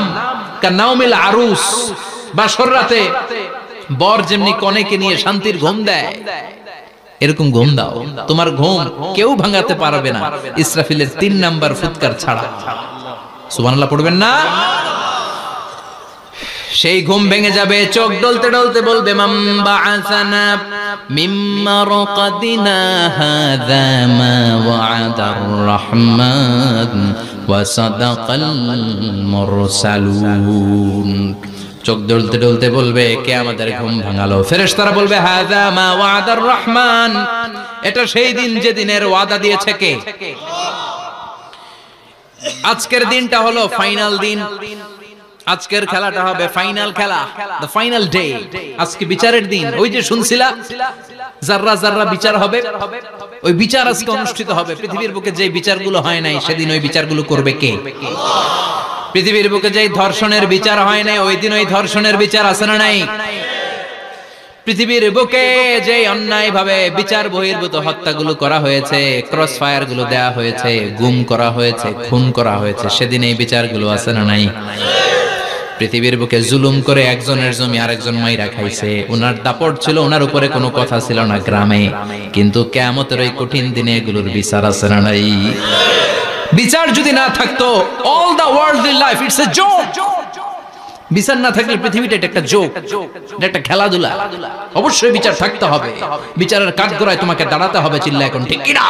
কানাউমিল আরুস, বাসর রাতে বর যেমনি কনেকে নিয়ে শান্তির ঘুম দেয়, এরকম ঘুম দাও। তোমার ঘুম কেউ ভাঙাতে পারবে না ইসরাফিলের 3 নাম্বার ফুৎকার ছাড়া। সুবহানাল্লাহ পড়বেন না? সেই ঘুম ভেঙে যাবে। চোখ ডলতে ডলতে বলবে মান বাআসানা মিন মারকাদিনা হাযা মা ওয়া'দার রাহমান ওয়া সাদাকাল মুরসালুন। চোখ ডলতে ডলতে বলবে কে আমাদের ঘুম ভাঙালো? ফেরেশতারা বলবে হাযা মা ওয়া'দার রাহমান, এটা সেই দিন যেদিনের ওয়াদা দিয়েছে কে? আজকের দিনটা হলো ফাইনাল দিন। আজকের খেলাটা হবে ফাইনাল খেলা, দ্য ফাইনাল ডে। আজকে বিচারের দিন। ওই যে শুনছিলা জাররা জাররা বিচার হবে, ওই বিচার আজকে অনুষ্ঠিত হবে। পৃথিবীর বুকে যে বিচারগুলো হয় নাই সেদিন ওই বিচারগুলো করবে কে? পৃথিবীর বুকে যে ধর্ষণের বিচার হয় নাই ওই দিন ওই ধর্ষণের বিচার আছে না নাই? পৃথিবীর বুকে যে অন্যায় ভাবে বিচার বহির্ভূত হত্যাগুলো করা হয়েছে, ক্রস ফায়ার গুলো দেয়া হয়েছে, গুম করা হয়েছে, খুন করা হয়েছে, সেদিন এই বিচারগুলো আছে না নাই? পৃথিবীর বুকে জুলুম করে একজনের জমি আরেকজন মাইরা খাইছে, ওনার দাপট ছিল, ওনার উপরে কোনো কথা ছিল না গ্রামে, কিন্তু কিয়ামতের ওই কঠিন দিনে এগুলোর বিচার আছে না নাই? বিচার যদি না থাকতো, all the worldly life it's a joke. বিচার না থাকলে পৃথিবীটা এটা একটা জোক, এটা একটা খেলাধুলা। অবশ্যই বিচার থাকতে হবে, বিচারের কাঠগড়ায় তোমাকে দাঁড়াতে হবে। চিল্লা এখন ঠিক কিনা?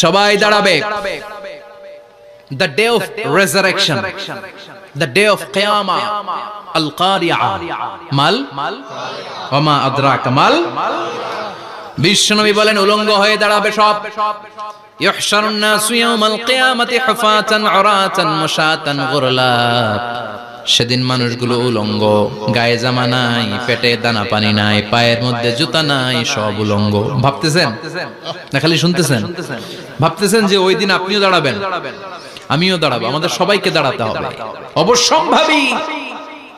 সবাই দাঁড়াবে। The day of resurrection, the day of qiyamah, al-qari'ah, mal wama adraka mal। বিশ্বনবী বলেন উলঙ্গ হয়ে দাঁড়াবে সব। ইহশারুন নাসু ইয়াওমাল কিয়ামাতি হুফাতান উরাতান মুশাতান গুরলা। সেদিন মানুষগুলো উলঙ্গ, গায়ে জামা নাই, পেটে দানা পানি নাই, পায়ের মধ্যে জুতা নাই, সব উলঙ্গ। ভাবতেছেন না খালি শুনতেছেন? ভাবতেছেন যে ওই দিন আপনিও দাঁড়াবেন, আমিও দাঁড়াবো, আমাদের সবাইকে দাঁড়াতে হবে। অবশ্যম্ভাবী,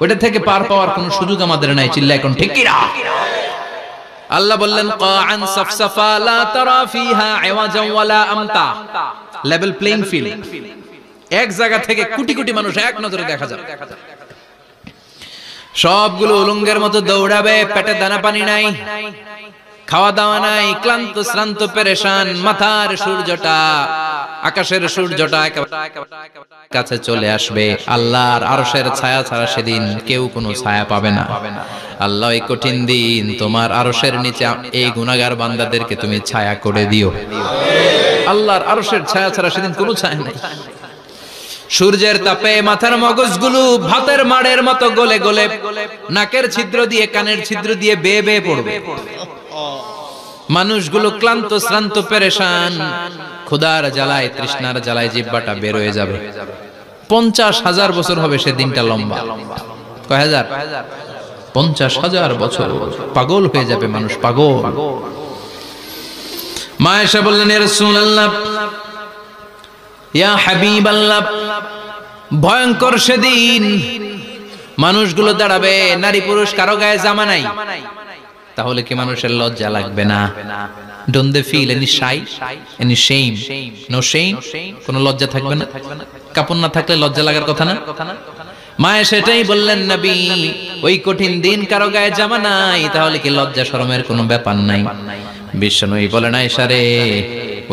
ওটা থেকে পার পাওয়ার কোনো সুযোগ আমাদের নাই। চিল্লা এখন ঠিক কিনা? আল্লাহ বললেন কাআন সাফসাফা লা তারা ফিহা আওয়াজান ওয়ালা আমতা। লেভেল প্লেইং ফিল্ড, এক জায়গা থেকে কোটি কোটি মানুষ এক নজরে দেখা যাবে। সবগুলো উলঙ্গের মতো দৌড়াবে, পেটে দানা পানি নাই, খাওয়া দাওয়া নাই, ক্লান্ত শ্রান্ত পেরেশান। মাথার সূর্যটা, আকাশের সূর্যটা কাছে চলে আসবে। আল্লাহর আরশের ছায়া ছাড়া সেদিন কেউ কোনো ছায়া পাবে না। আল্লাহ এই কঠিন দিন তোমার আরশের নিচে এই গুনাহগার বান্দাদেরকে তুমি ছায়া করে দিও। আল্লাহর আরশের ছায়া ছাড়া সেদিন কোনো ছায়া নাই। সূর্যের তাপে মাথার মগজগুলো ভাতের মাড়ের মতো গলে গলে নাকের ছিদ্র দিয়ে কানের ছিদ্র দিয়ে বেয়ে বেয়ে পড়বে। মানুষগুলো ক্লান্ত শ্রান্ত পেরেশান, ক্ষুধার জ্বালায় তৃষ্ণার জ্বালায় জিহ্বাটা বের হয়ে যাবে। 50,000 বছর হবে সে দিনটা লম্বা। কয় হাজার? 50,000 বছর। পাগল হয়ে যাবে মানুষ, পাগল। মা এসে বললেন ইয়া রাসূলুল্লাহ, ইয়া হাবিবাল্লাহ, ভয়ঙ্কর সেদিন মানুষগুলো দাঁড়াবে, নারী পুরুষ কারো গায়ে জামা নাই। তাহলে কি মানুষের লজ্জা লাগবে না? Don't they feel any shy, any shame? No shame? কোনো লজ্জা থাকবে না? কাপড় না থাকলে লজ্জা লাগার কথা না? মায়ে সেটাই বললেন নবী, ওই কঠিন দিন কারো গায়ে জামা নাই, তাহলে কি লজ্জা শরমের কোনো ব্যাপার নাই? বিশ্বনবী বলেন আয়েশা রে,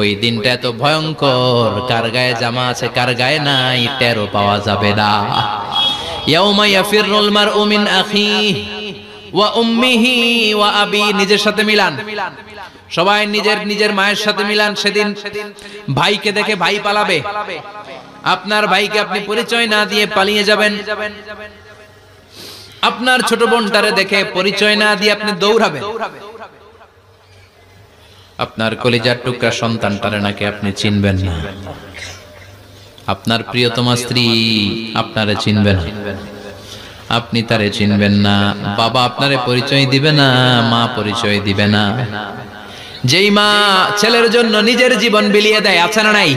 ওই দিনটা এত ভয়ঙ্কর, কার গায়ে জামা আছে কার গায়ে নাই টেরও পাওয়া যাবে না। ইয়াউমা ইয়াফিরুল মারউ মিন আখিহি ওয়া উম্মিহি ওয়া আবি। নিজের সাথে মিলান, সবাই নিজের নিজের মায়ের সাথে মিলান। সেদিন ভাইকে দেখে ভাই পালাবে, আপনার ভাইকে আপনি পরিচয় না দিয়ে পালিয়ে যাবেন। আপনার ছোট বোনটারে দেখে পরিচয় না দিয়ে আপনি দৌড়াবেন। আপনার কলিজার টুকরা সন্তানটারে নাকি আপনি চিনবেন না। আপনার প্রিয়তমা স্ত্রী আপনারে চিনবেন না, আপনি তারে চিনবেন না। বাবা আপনারে পরিচয় দিবে না, মা পরিচয় দিবে না। যেই মা ছেলের জন্য নিজের জীবন বিলিয়ে দেয়, আছে না নাই?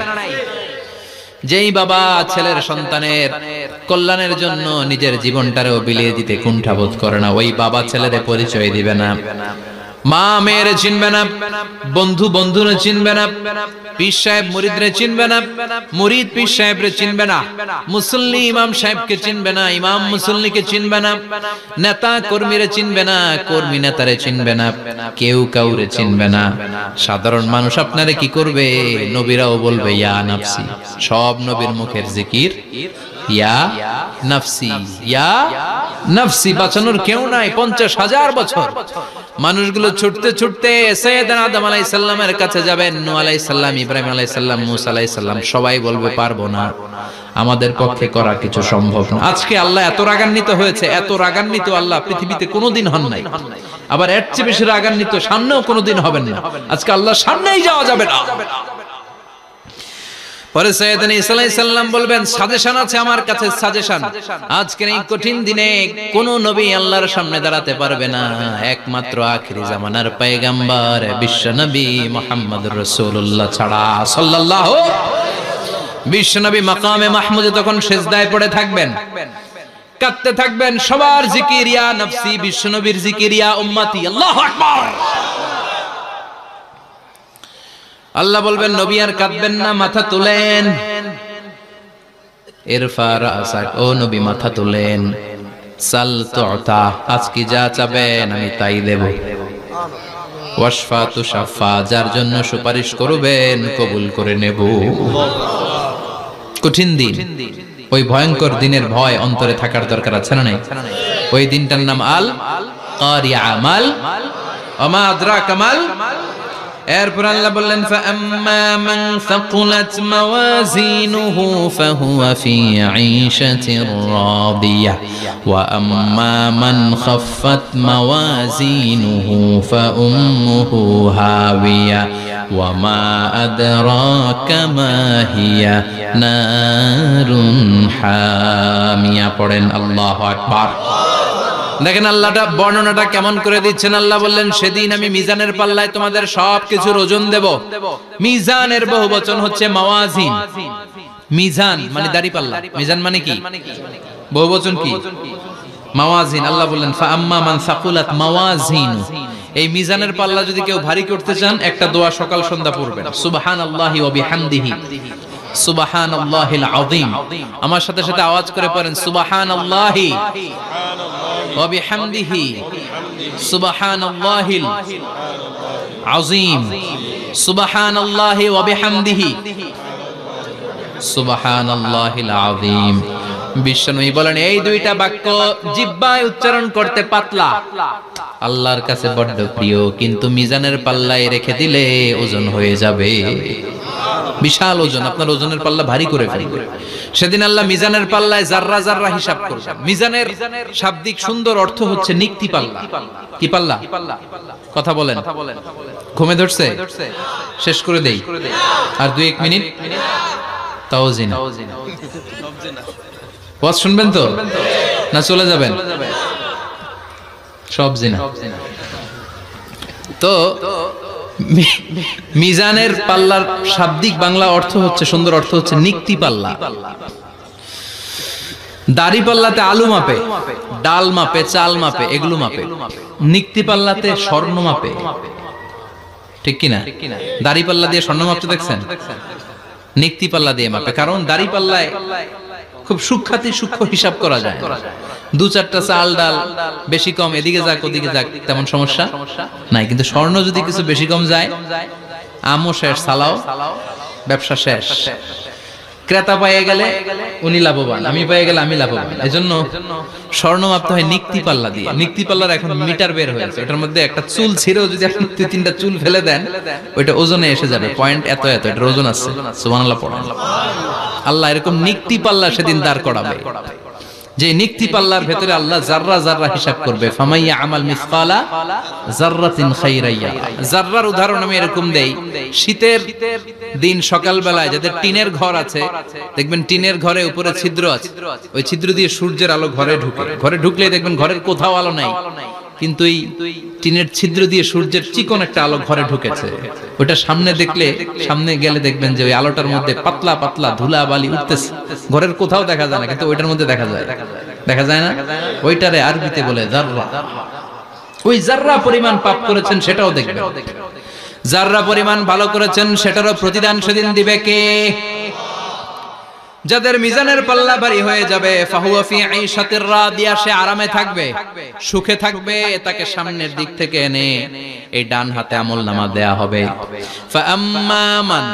যেই বাবা ছেলের সন্তানের কল্যাণের জন্য নিজের জীবনটারেও বিলিয়ে দিতে কুণ্ঠাবোধ করে না, ওই বাবা ছেলেরে পরিচয় দিবে না। মা মেয়েরে চিনবে না, বন্ধু বন্ধুরে চিনবে না, পীর সাহেব মুরিদরে চিনবে না, মুরিদ পীর সাহেবরে চিনবে না, মুসল্লি ইমাম সাহেবকে চিনবে না, ইমাম মুসল্লিকে চিনবে না, নেতা কর্মীরে চিনবে না, কর্মী নেতারে চিনবে না, কেউ কাউরে চিনবে না। সাধারণ মানুষ আপনারে কি করবে? নবীরাও বলবে ইয়া নাফসি। সব নবীর মুখের জিকির ইয়া নাফসি, ইয়া নাফসি। বাঁচানোর কেউ নাই। 50,000 বছর মানুষগুলো ছুটতে ছুটতে সাইয়েদনা আদম আলাইহিস সালামের কাছে যাবেন। নূহ আলাইহিস সালাম, ইব্রাহিম আলাইহিস সালাম, মূসা আলাইহিস সালাম, সবাই বলবে পারবো না, আমাদের পক্ষে করা কিছু সম্ভব না। আজকে আল্লাহ এত রাগান্বিত হয়েছে, এত রাগান্বিত আল্লাহ পৃথিবীতে কোনোদিন হন নাই। আবার এর চেয়ে বেশি রাগান্বিত সামনেও কোনোদিন হবেন না। আজকে আল্লাহ সামনেই যাওয়া যাবে না। পরে সাইয়েদনা ঈসা আলাইহিস সালাম বলবেন সাজেশন আছে আমার কাছে, সাজেশন। আজকের এই কঠিন দিনে কোন নবী আল্লাহর সামনে দাঁড়াতে পারবে না, একমাত্র আখিরি জামানার পয়গম্বর বিশ্ব নবী মুহাম্মদুর রাসূলুল্লাহ ছাড়া সাল্লাল্লাহু। বিশ্ব নবী মাকামে মাহমুদে তখন সিজদায় পড়ে থাকবেন, কাঁদতে থাকবেন। সবার জিকির ইয়া নফসি, বিশ্ব নবীর জিকির ইয়া উম্মতি। আল্লাহু আকবার। আল্লাহ বলবেন নবী আর কাঁদবেন না, মাথা তুলেন। ইরফা রাসাক, ও নবী মাথা তোলেন, সাল তুতা, আজকে যা চাবেন আমি তাই দেব। ওয়াশফা তুশাফা, যার জন্য সুপারিশ করবেন কবুল করে নেব। কঠিন দিন, ওই ভয়ঙ্কর দিনের ভয় অন্তরে থাকার দরকার আছে না নাই? ওই দিনটার নাম আল কারিয়া, মাল ওমা আদরাকা মাল। এরপর আল্লাহ বললেন ফাআম্মা মান সাকুলাত মাওয়াজিনুহু ফাহুয়া ফি ঈশাতির রাদিয়াহ ওয়া আম্মা মান খাফফাত মাওয়াজিনুহু ফাউম্মুহু হাওিয়া ওয়া মা আদরাকা মা হিয়া নারুন হামিয়া। পড়েন আল্লাহু আকবার। দেখেন আল্লাহটা বর্ণনাটা কেমন করে দিচ্ছেন। আল্লাহ বললেন সেদিন আমি মিজানের পাল্লায় তোমাদের সবকিছুর ওজন দেব। মিজানের বহুবচন হচ্ছে মাওয়াজিন। মিজান মানে দাড়ি পাল্লা, মিজান মানে কি? বহুবচন কি? মাওয়াজিন। আল্লাহ বললেন ফাআম্মা মান সাকুলাত মাওয়াজিনু, এই মিজানের পাল্লা যদি কেউ ভারী করতে চান একটা দোয়া সকাল সন্ধ্যা পড়বেন, সুবহানাল্লাহি ওয়া বিহামদিহি সুবহানাল্লাহিল আযীম। আমার সাথে সাথে আওয়াজ করে পড়েন সুবহানাল্লাহি ওয়া বিহামদিহি সুবহানাল্লাহিল আযীম, সুবহানাল্লাহি ওয়া বিহামদিহি সুবহানাল্লাহিল আযীম। বিশ্বনবী বলেন এই দুইটা বাক্য জিহ্বায় উচ্চারণ করতে পাতলা, আল্লাহর কাছে বড্ড প্রিয়, কিন্তু মিজানের পাল্লায় রেখে দিলে ওজন হয়ে যাবে, বিশাল ওজন। আপনার ওজনের পাল্লা ভারী করে ফেলবে। সেদিন আল্লাহ মিজানের পাল্লায় জাররা জাররা হিসাব করবেন। মিজানের শাব্দিক সুন্দর অর্থ হচ্ছে নিক্তি পাল্লা। কি পাল্লা? কথা বলেন, ঘুমে ধরছে? শেষ করে দেই আর 2-1 মিনিট। তাও জিনা ওয়াজ শুনবেন তো না চলে যাবেন? সব জিনা। তো মিজানের পাল্লার শাব্দিক বাংলা অর্থ হচ্ছে, সুন্দর অর্থ হচ্ছে নিক্তি পাল্লা। দাড়ি পাল্লাতে আলু মাপে, ডাল মাপে, চাল মাপে, এগুলো মাপে। নিক্তি পাল্লাতে স্বর্ণ মাপে, ঠিক কিনা? দাড়ি পাল্লা দিয়ে স্বর্ণ মাপতে দেখছেন? নিক্তি পাল্লা দিয়ে মাপে, কারণ দাড়ি পাল্লায় খুব সূক্ষ্ম হিসাব করা যায়। 2-4টা চাল ডাল বেশি কম এদিকে যাক ওদিকে যাক তেমন সমস্যা নাই, কিন্তু স্বর্ণ যদি কিছু বেশি কম যায়, আমও শেষ, সালাও, ব্যবসা শেষ। ক্রেতা পেয়ে গেলে উনি লাভবান, আমি পেয়ে গেলে আমি লাভবান। এজন্য স্বর্ণ মাপতে হয় নিক্তি পাল্লা দিয়ে। নিক্তি পাল্লার এখন মিটার বের হয়েছে, ওটার মধ্যে একটা চুল ছিঁড়েও যদি আপনি 2-3টা চুল ফেলে দেন ওইটা ওজনে এসে যাবে, পয়েন্ট এত এত, এটার ওজন আছে। সুবহানাল্লাহ পড়েন। আল্লাহ এরকম নিক্তি পাল্লা সেদিন দাঁড় করাবে, যে নিক্তি পাল্লার ভেতরে আল্লাহ জাররা জাররা হিসাব করবে। ফামাইয়া আমাল মিসকালা জাররাতিন খাইরাইয়া। জাররার উদাহরণ আমি এরকম দেই, শীতের দিন সকাল বেলায় যাদের টিনের ঘর আছে, দেখবেন টিনের ঘরে উপরে ছিদ্র আছে, ওই ছিদ্র দিয়ে সূর্যের আলো ঘরে ঢুকে। ঘরে ঢুকলেই দেখবেন ঘরের কোথাও আলো নাই, কিন্তু এই টিনের ছিদ্র দিয়ে সূর্যের চিকন একটা আলো ঘরে ঢুকেছে। ওটা সামনে দেখলে, সামনে গেলে দেখবেন যে ওই আলোটার মধ্যে পাতলা পাতলা ধুলা বালি উঠতেছে, ঘরের কোথাও দেখা যায় না, কিন্তু ওইটার মধ্যে দেখা যায়। দেখা যায় না? ওইটারে আরবিতে বলে জাররা। ওই জাররা পরিমাণ পাপ করেছেন সেটাও দেখবেন, জাররা পরিমাণ ভালো করেছেন সেটারও প্রতিদান সেদিন দিবে কে? যাদের মিজানের পাল্লা ভারী হয়ে যাবে, ফাহুয়া ফি ঈশাতির রাদিয়া, সে আরামে থাকবে, সুখে থাকবে। তাকে সামনের দিক থেকে এনে এই ডান হাতে আমলনামা দেয়া হবে। ফাআম্মা মান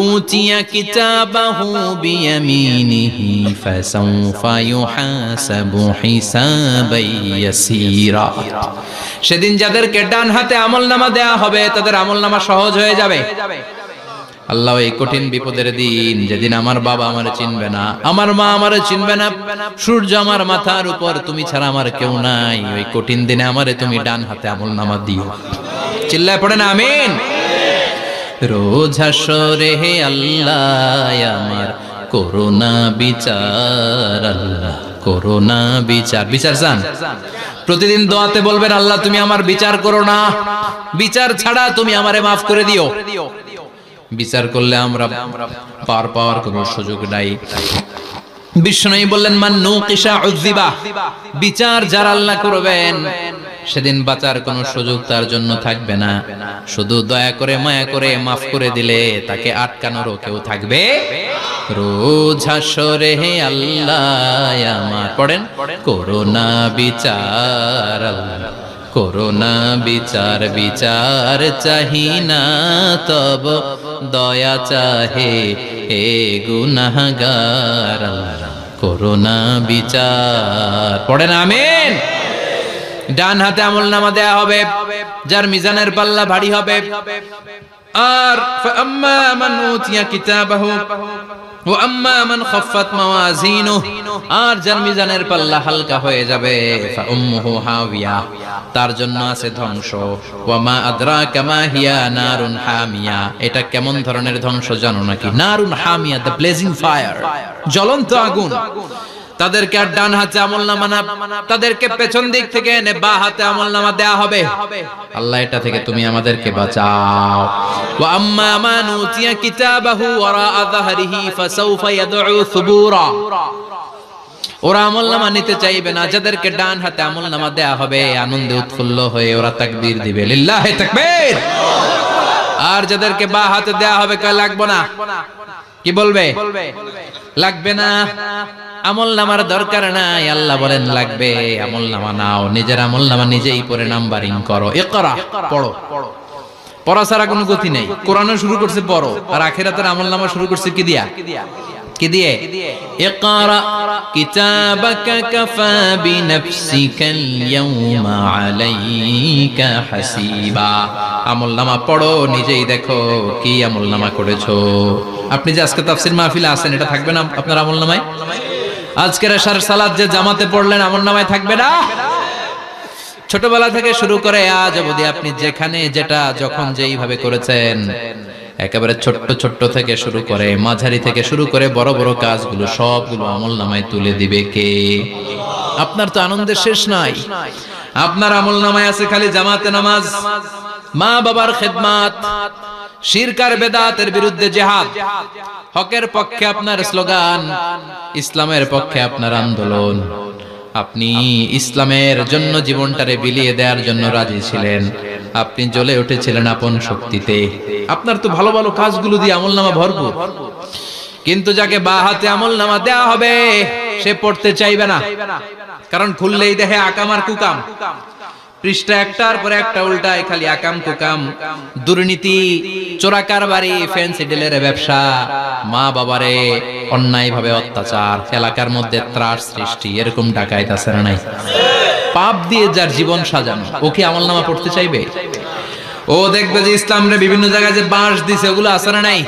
উতিয়া কিতাবাহু বিয়ামিনিহি ফাসাউফা ইউহাসাবু হিসাবান ইয়াসীরা। সেদিন যাদেরকে ডান হাতে আমলনামা দেয়া হবে তাদের আমলনামা সহজ হয়ে যাবে। আল্লাহ এই কঠিন বিপদের দিন, যেদিন আমার বাবা আমারে চিনবে না, আমার মা আমারে চিনবে না, সূর্য আমার মাথার উপর, তুমি ছাড়া আমার কেউ নাই, ওই কঠিন দিনে আমারে তুমি ডান হাতে আমলনামা দিও। চিল্লায় পড়েন আমিন। রোজ হাসরে হে আল্লাহ আমার করোনা বিচার, আল্লাহ করোনা বিচার। বিচার চান? প্রতিদিন দোয়াতে বলবেন আল্লাহ তুমি আমার বিচার করো না, বিচার ছাড়া তুমি আমারে মাফ করে দিও। বিচার করলে আমরা পার পাওয়ার কোনো সুযোগ নাই। বিষ্ণু বললেন মান নুকিশা উযিবা, বিচার যারা আল্লাহ করবেন সেদিন বাঁচার কোনো সুযোগ তার জন্য থাকবে না। শুধু দয়া করে মায়া করে মাফ করে দিলে তাকে আটকানোরও কেউ থাকবে। রোজ হাসরে হে আল্লাহ আমার, পড়েন, করোনা বিচার আল্লাহ, করোনা বিচার, বিচার চাহি না তব দয়া চাহে হে গুনাহগার আল্লাহ, করোনা বিচার। পড়েন আমিন। ডান হাতে আমলনামা দেয়া হবে যার মিজানের পাল্লা ভারী হবে। আর ফাআম্মা মান উতিয়া কিতাবাহু ওয়া আম্মা মান খাফফাত মাওয়াজিনুহু, আর যার মিজানের পাল্লা হালকা হয়ে যাবে ফাউম্মুহু হাওিয়া, তার জন্য আছে ধ্বংস। ওয়া মা আদরাকা মা হিয়া নারুন হামিয়া, এটা কেমন ধরনের ধ্বংস জানো নাকি? নারুন হামিয়া, দ্য ব্লেজিং ফায়ার, জ্বলন্ত আগুন। তাদেরকে আর ডান হাতে আমলনামা না, তাদেরকে পেছন দিক থেকে এনে বা হাতে আমলনামা দেয়া হবে। আল্লাহ এটা থেকে তুমি আমাদেরকে বাঁচাও। ওয়া আম্মা মান উতিয়া কিতাবাহু ওয়ারা যাহরিহি ফাসাউফা ইয়াদউ সুবুরা, ওরা আমলনামা নিতে চাইবে না। যাদেরকে ডান হাতে আমলনামা দেয়া হবে আনন্দে উৎফুল্ল হয়ে ওরা তাকবীর দিবে, লিল্লাহি তাকবীর। আর যাদেরকে বা হাতে দেয়া হবে কয় লাগবে না, কি বলবে? লাগবে না, আমলনামার দরকার নাই। আল্লাহ বলেন লাগবে, আমলনামা নাও, নিজের আমলনামা নিজেই পড়ে নাম্বারিং করো। ইকরা, পড়ো। পড়া ছাড়া কোনো গতি নেই। কোরআনও শুরু করছে পড়ো, আর আখিরাতের আমলনামা শুরু করছে কি দিয়া? কি দিয়ে? ইকরা কিতাবাকা কাফা বিনাফসিকাল ইয়াউমা আলাইকা হাসিবা। আমলনামা পড়ো, নিজেই দেখো কি আমলনামা করেছো। আপনি যে আজকে তাফসীর মাহফিলে আছেন, এটা থাকবে না আপনার আমলনামায়? আজকের এশার সালাত যে জামাতে পড়লেন, আমলনামায় থাকবে না? ছোটবেলা থেকে শুরু করে আজ অবধি আপনি যেখানে যেটা যখন যেইভাবে করেছেন, একেবারে ছোট্ট ছোট্ট থেকে শুরু করে মাঝারি থেকে শুরু করে বড় বড় কাজগুলো সবগুলো আমলনামায় তুলে দিবে কে? আপনার তো আনন্দের শেষ নাই। আপনার আমলনামায় আছে খালি জামাতে নামাজ, মা বাবার খেদমত, শিরক আর বেদাতের বিরুদ্ধে জিহাদ, হকের পক্ষে আপনার স্লোগান, ইসলামের পক্ষে আপনার আন্দোলন। আপনি ইসলামের জন্য জীবনটারে বিলিয়ে দেওয়ার জন্য রাজি ছিলেন। আপনি জ্বলে উঠেছিলেন আপন শক্তিতে। আপনার তো ভালো ভালো কাজগুলো দিয়ে আমলনামা ভরপুর। কিন্তু যাকে বা হাতে আমলনামা দেয়া হবে সে পড়তে চাইবে না, কারণ খুললেই দেখে আকাম আর কুকাম। পৃষ্ঠা একটার পর একটা উল্টায় খালি আকাম কুকাম, দুর্নীতি, চোরা কারবারি, ফ্যান্সি ডিলের ব্যবসা, মা বাবারে অন্যায় ভাবে অত্যাচার, এলাকার মধ্যে ত্রাস সৃষ্টি, এরকম ডাকাইত আছে না নাই? পাপ দিয়ে যার জীবন সাজানো, ও কি আমলনামা পড়তে চাইবে? ও দেখবে যে ইসলামরে বিভিন্ন জায়গায় যে বাঁশ দিছে, ওগুলো আছে না নাই?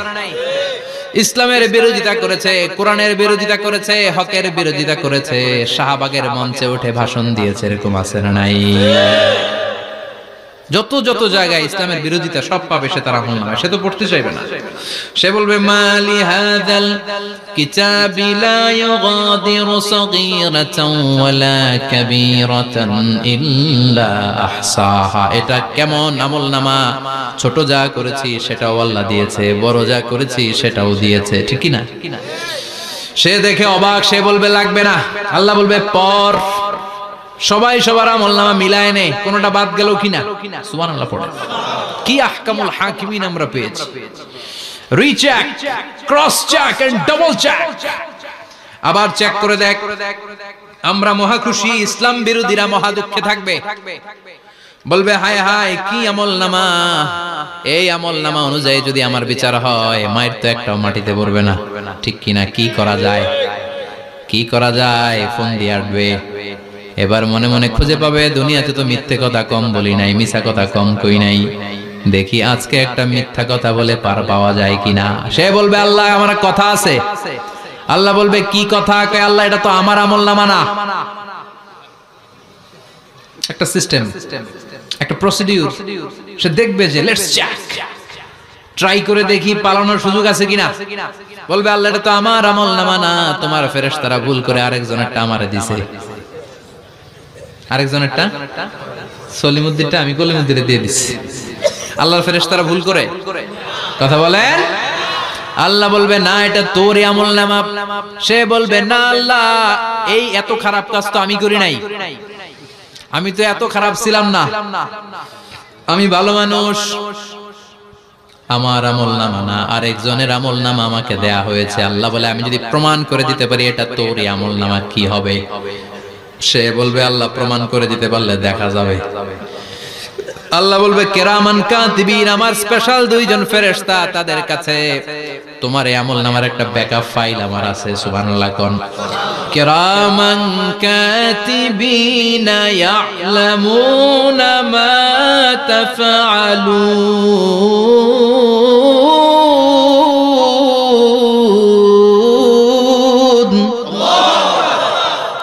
ইসলামের বিরোধিতা করেছে, কোরআনের বিরোধিতা করেছে, হকের বিরোধিতা করেছে, শাহবাগের মঞ্চে উঠে ভাষণ দিয়েছে, এরকম আছে না নাই? যত যত জায়গায় ইসলামের বিরোধিতা সব পাবে সে, তার আমলনামায়। সে তো পড়তে চাইবে না। সে বলবে মালি হাযাল কিতাবি লা ইউগাদিরু সাগীরাতান ওয়ালা কাবীরাতান ইল্লা আহসাহা। এটা কেমন আমলনামা? ছোট যা করেছি সেটাও আল্লাহ দিয়েছে, বড় যা করেছি সেটাও দিয়েছে, ঠিক কি না? সে দেখে অবাক, সে বলবে লাগবে না। আল্লাহ বলবে পড়। সবাই সবার আমলনামা মিলায় নে, কোনটা বাদ গেল কিনা? সুবহানাল্লাহ পড়ে। কি আহকামুল হাকিমিন আমরা পেয়েছি। Recheck, cross check and double check. আবার চেক করে দেখ। আমরা মহা খুশি, ইসলাম বিরোধীরা মহা দুঃখে থাকবে। বলবে হায় হায় কি আমলনামা! এই আমলনামা অনুযায়ী যদি আমার বিচার হয়, মায়ের তো একটাও মাটিতে পড়বে না, ঠিক কিনা? কি করা যায়? কি করা যায়? ফোন দিয়ে আসবে। এবার মনে মনে খুঁজে পাবে, দুনিয়াতে তো মিথ্যে কথা কম বলি নাই, মিছা কথা কম কই নাই, দেখি আজকে একটা মিথ্যা কথা বলে পার পাওয়া যায় কিনা। সে বলবে আল্লাহ আমার কথা আছে। আল্লাহ বলবে কি কথা? কয় আল্লাহ এটা তো আমার আমলনামা না। একটা সিস্টেম, একটা প্রসিডিউর। সে দেখবে যে লেটস চেক, ট্রাই করে দেখি পালানোর সুযোগ আছে কিনা। বলবে আল্লাহ এটা তো আমার আমলনামা না, তোমার ফেরেশতারা ভুল করে আরেকজনেরটা আমারে দিছে। আরেকজনেরটা সলিমুদ্দিনটা আমি কলিমুদ্দিনে দিয়ে দিচ্ছি। আল্লাহর ফেরেশতারা ভুল করে কথা বলেন। আল্লাহ বলবে না এটা তোর আমলনামা। সে বলবে না আল্লাহ এই এত খারাপ কাজ তো আমি করি নাই। আমি তো এত খারাপ ছিলাম না, আমি ভালো মানুষ। আমার আমলনামা না, আরেকজনের আমলনামা আমাকে দেয়া হয়েছে। আল্লাহ বলে আমি যদি প্রমাণ করে দিতে পারি এটা তোরই আমলনামা, কি হবে? সে বলবে আল্লাহ প্রমাণ করে দিতে পারলে দেখা যাবে। আল্লাহ বলবে কিরামান কাতিবিন, আমার স্পেশাল দুইজন ফেরেশতা, তাদের কাছে তোমার এই আমলনামার একটা ব্যাকআপ ফাইল আমার আছে। সুবহানাল্লাহ কোন কিরামান কাতিবিন ইয়ালামুনা মা তাফআলুন।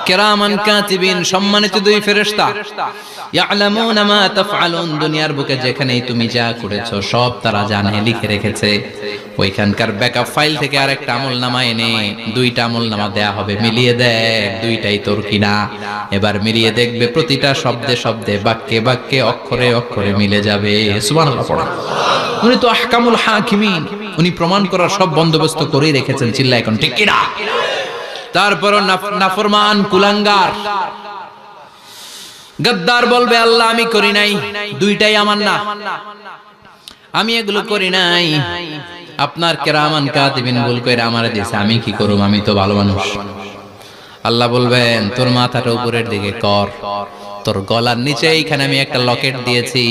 কিরামান কাতিবিন, সম্মানিত দুই ফেরেশতা, ইয়ালামুনা মা তাফআলুন, দুনিয়ার বুকে যেখানেই তুমি যা করেছো সব তারা জানে, লিখে রেখেছে। ওইখানকার ব্যাকআপ ফাইল থেকে আরেকটা আমলনামা এনে দুইটা আমলনামা দেয়া হবে, মিলিয়ে দেখ দুইটাই তোর কিনা। এবার মিলিয়ে দেখবে প্রতিটা শব্দে শব্দে, বাক্যে বাক্যে, অক্ষরে অক্ষরে মিলে যাবে। সুবহানাল্লাহ পড়া। উনি তো আহকামুল হাকিমিন, উনি প্রমাণ করার সব বন্দোবস্ত করেই রেখেছেন। চিল্লা এখন ঠিক কিনা? তারপর নাফরমান কুলাঙ্গার গদ্দার বলবে আল্লাহ আমি করি নাই, দুইটাই আমার না, আমি এগুলো করি নাই। আপনার কিরামান কাতিবিন ভুল কইরা আমারে দিয়েছে, আমি কি করব? আমি তো ভালো মানুষ। আল্লাহ বলবেন তোর মাথাটা উপরের দিকে কর, তোর গলার নিচে এইখানে আমি একটা লকেট দিয়েছি।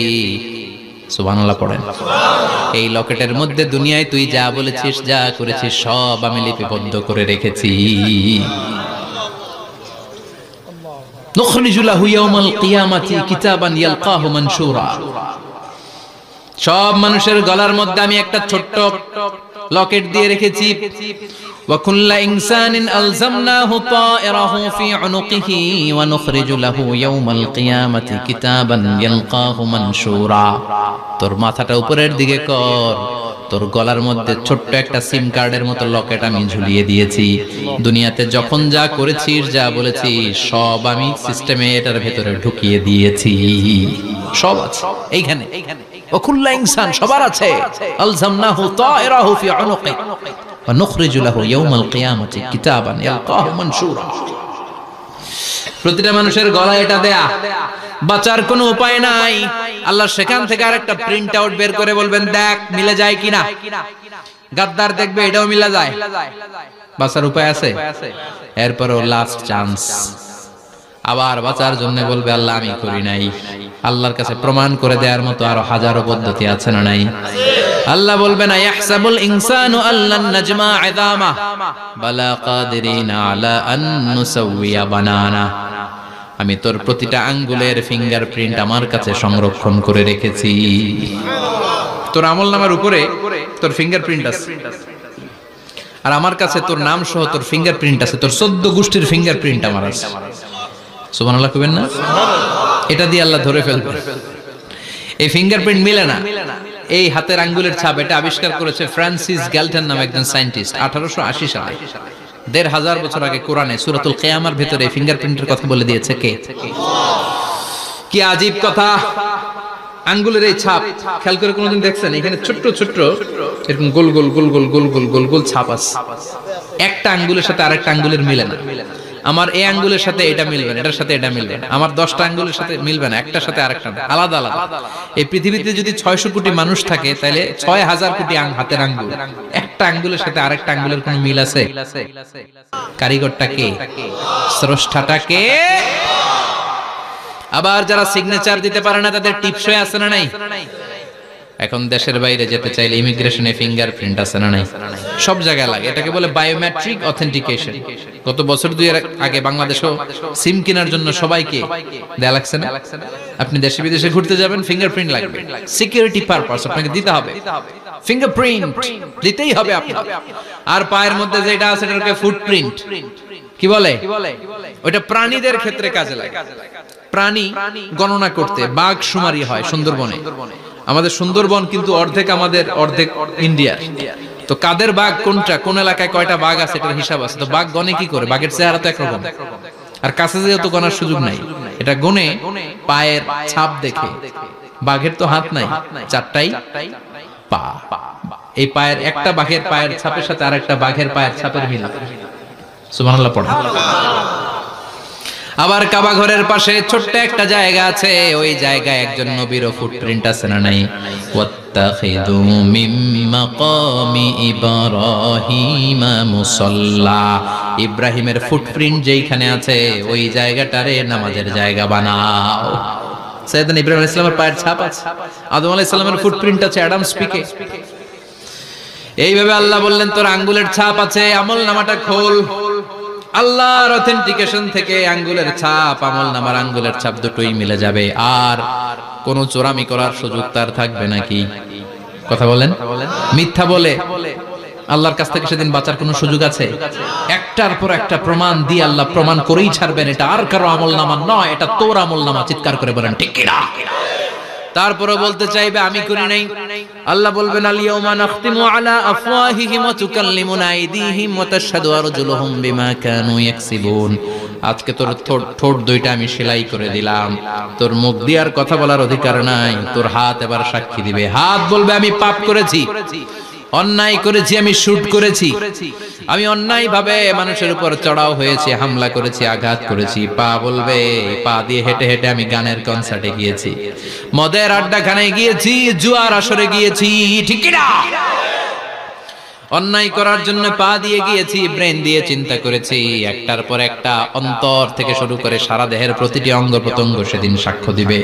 সুবহানাল্লাহ পড়েন। এই লকেটের মধ্যে দুনিয়ায় তুই যা বলেছিস, যা করেছিস সব আমি লিপিবদ্ধ করে রেখেছি। নুখরিজু লাহু ইয়াওমাল কিয়ামাতি কিতাবান ইয়ালকাহু মানশুরা। সব মানুষের গলার মধ্যে আমি একটা ছোট্ট লকেট দিয়ে রেখেছি। ওয়া কুল্লা ইনসানিন আলজামনাহু তায়রাহু ফি উনুকিহি ওয়া নুখরিজু লাহু ইয়াওমাল কিয়ামাতি কিতাবান ইয়ালকাহু মানশুরা। তোর মাথাটা উপরের দিকে কর, তোর গলার মধ্যে ছোট্ট একটা সিম কার্ডের মতো লকেট আমি ঝুলিয়ে দিয়েছি। দুনিয়াতে যখন যা করেছিস, যা বলেছিস সব আমি সিস্টেমে এটার ভেতরে ঢুকিয়ে দিয়েছি। সব আছে এইখানে। ওকুল্লা ইনসান, সবার আছে। আলজামনাহু তায়রাহু ফি উনুকি ওয়া নুখরিজু লাহু ইয়াওমাল কিয়ামাতি কিতাবান ইয়ালকাহু মানশুরা। প্রতিটা মানুষের গলায় এটা দেয়া, বাঁচার কোনো উপায় নাই। আল্লাহ সেখান থেকে আরেকটা প্রিন্ট আউট বের করে বলবেন দেখ মিলে যায় কিনা। গাদ্দার দেখবে এটাও মিলে যায়, বাঁচার উপায় আছে। এরপরও লাস্ট চান্স, আবার বাঁচার জন্য বলবে আল্লাহ আমি করি নাই। আল্লাহর কাছে প্রমাণ করে দেওয়ার মতো আরো হাজারো পদ্ধতি আছে না নাই? আল্লাহ বলবেন ইয়াহসাবুল ইনসানু আল্লান নাজমা ইযামা বালা কাদিরিনা আলা আন নুসাউইয়া বানানা। আমি তোর প্রতিটা আঙ্গুলের ফিঙ্গারপ্রিন্ট আমার কাছে সংরক্ষণ করে রেখেছি। তোর আমলনামার উপরে তোর ফিঙ্গারপ্রিন্ট আছে, আর আমার কাছে তোর নাম সহ তোর ফিঙ্গারপ্রিন্ট আছে, তোর 14 গোষ্ঠীর ফিঙ্গারপ্রিন্ট আমার আছে। সুবহানাল্লাহ কইবেন না? এটা দিয়ে আল্লাহ ধরে ফেলবে। এই ফিঙ্গারপ্রিন্ট মিলে না, এই হাতের আঙ্গুলের ছাপ, এটা আবিষ্কার করেছে ফ্রান্সিস গ্যালটন নামে একজন সায়েন্টিস্ট 1880 সালে। 1500 বছর আগে কোরআনে সূরাতুল কিয়ামার ভিতরে ফিঙ্গারপ্রিন্টের কথা বলে দিয়েছে কে? কি আজীব কথা! আঙ্গুলের এই ছাপ খেয়াল করে কোনোদিন দেখছেন? এখানে ছোট্ট ছোট্ট এরকম গোল গোল গোল গোল গোল গোল গোল গোল ছাপ আছে। একটা আঙ্গুলের সাথে আরেকটা আঙ্গুলের মিলে না। আমার এই আঙ্গুলের সাথে এটা মিলবে না, এটার সাথে এটা মিলবে না। আমার 10টা আঙ্গুলের সাথে মিলবে না, একটার সাথে আরেকটা আলাদা আলাদা। এই পৃথিবীতে যদি 600 কোটি মানুষ থাকে তাহলে 6000 কোটি হাতের আঙ্গুল, একটা আঙ্গুলের সাথে আরেকটা আঙ্গুলের কোনো মিল আছে? কারিগরটা কে? স্রষ্টাটা কে? আবার যারা সিগনেচার দিতে পারে না তাদের টিপসই আছে না নাই? এখন দেশের বাইরে যেতে চাইলে ইমিগ্রেশনে ফিঙ্গারপ্রিন্ট আছে না নাই? সব জায়গায় লাগে। এটাকে বলে বায়োমেট্রিক অথেন্টিকেশন। গত বছর 2 এর আগে বাংলাদেশও সিম কেনার জন্য সবাইকে দেয়া লাগছে না? আপনি দেশে বিদেশে ঘুরতে যাবেন, ফিঙ্গারপ্রিন্ট লাগবে, সিকিউরিটি পারপাস আপনাকে দিতে হবে। ফিঙ্গারপ্রিন্ট দিতেই হবে আপনাকে। আর পায়ের মধ্যে যেটা আছে এটাকে ফুটপ্রিন্ট কি বলে? ওটা প্রাণীদের ক্ষেত্রে কাজে লাগে। প্রাণী গণনা করতে বাঘ শুমারি হয় সুন্দরবনে। আমাদের সুন্দরবন কিন্তু অর্ধেক আমাদের, অর্ধেক ইন্ডিয়ার। তো কাদের বাঘ কোনটা, কোন এলাকায় কয়টা বাঘ আছে এটার হিসাব আছে। তো বাঘ গনে কি করে? বাঘের চেহারা তো একরকম, আর কাছে যেহেতু গনার সুযোগ নাই, এটা গনে পায়ের ছাপ দেখে। বাঘের তো হাত নাই, 4টাই পা। এই পায়ের একটা বাঘের পায়ের ছাপের সাথে আরেকটা বাঘের পায়ের ছাপের মিল। সুবহানাল্লাহ পড়া। আবার কাবা ঘরের পাশে ছোট্ট একটা জায়গা আছে, ওই জায়গায় একজন নবীর ফুটপ্রিন্ট আছে না নাই? ওয়াত্তাখিযু মিন মাকামি ইব্রাহিমা মুসাল্লা, ইব্রাহিমের ফুটপ্রিন্ট যেইখানে আছে ওই জায়গাটারে নামাজের জায়গা বানাও। সাইয়েদনা ইব্রাহিম আলাইহিস সালামের পায়ের ছাপ আছে, আদম আলাইহিস সালামের ফুটপ্রিন্ট আছে অ্যাডামস পিকে। এইভাবে আল্লাহ বললেন তোর আঙ্গুলের ছাপ আছে, আমল নামাটা খোল। আল্লাহর অথেন্টিকেশন থেকে আঙ্গুলের ছাপ, আমল নামার আঙ্গুলের ছাপ দুটোই মিলে যাবে, আর কোন চোরামি করার সুযোগ তার থাকবে নাকি? কথা বলেন, মিথ্যা বলে আল্লাহর কাছ থেকে সেদিন বাঁচার কোনো সুযোগ আছে? একটার পর একটা প্রমাণ দিয়ে আল্লাহ প্রমাণ করেই ছাড়বেন, এটা আর কারো আমল নামা নয়, এটা তোর আমল নামা। চিৎকার করে বলেন ঠিক কিনা? তারপরে বলতে চাইবে আমি করি নাই, আল্লাহ বলবেন আল-ইয়াউমা নাখতিমু আলা আফওয়াহিহিম ওয়া তুকাল্লিমুনা আইদিহিম ওয়া তাশহাদু আরজুলুহুম বিমা কানু ইয়াকসিবুন। আজকে তোর ঠোঁট দুইটা আমি সেলাই করে দিলাম, তোর মুখ দিয়ে আর কথা বলার অধিকার নাই, তোর হাত এবার সাক্ষী দিবে। হাত বলবে আমি পাপ করেছি, অন্যায় করেছি, আমি শুট করেছি, আমি অন্যায় ভাবে মানুষের উপর চড়াও হয়েছি, হামলা করেছি, আঘাত করেছি। পা বলবে, পা দিয়ে হেঁটে হেঁটে আমি গানের কনসার্টে গিয়েছি, মদের আড্ডাখানায় গিয়েছি, জুয়ার আসরে গিয়েছি, ঠিক কি না? অন্যায় করার জন্য পা দিয়ে গিয়েছি, ব্রেন দিয়ে চিন্তা করেছি। একটার পর একটা অন্তর থেকে শুরু করে সারা দেহের প্রতিটি অঙ্গ প্রত্যঙ্গ সেদিন সাক্ষ্য দিবে।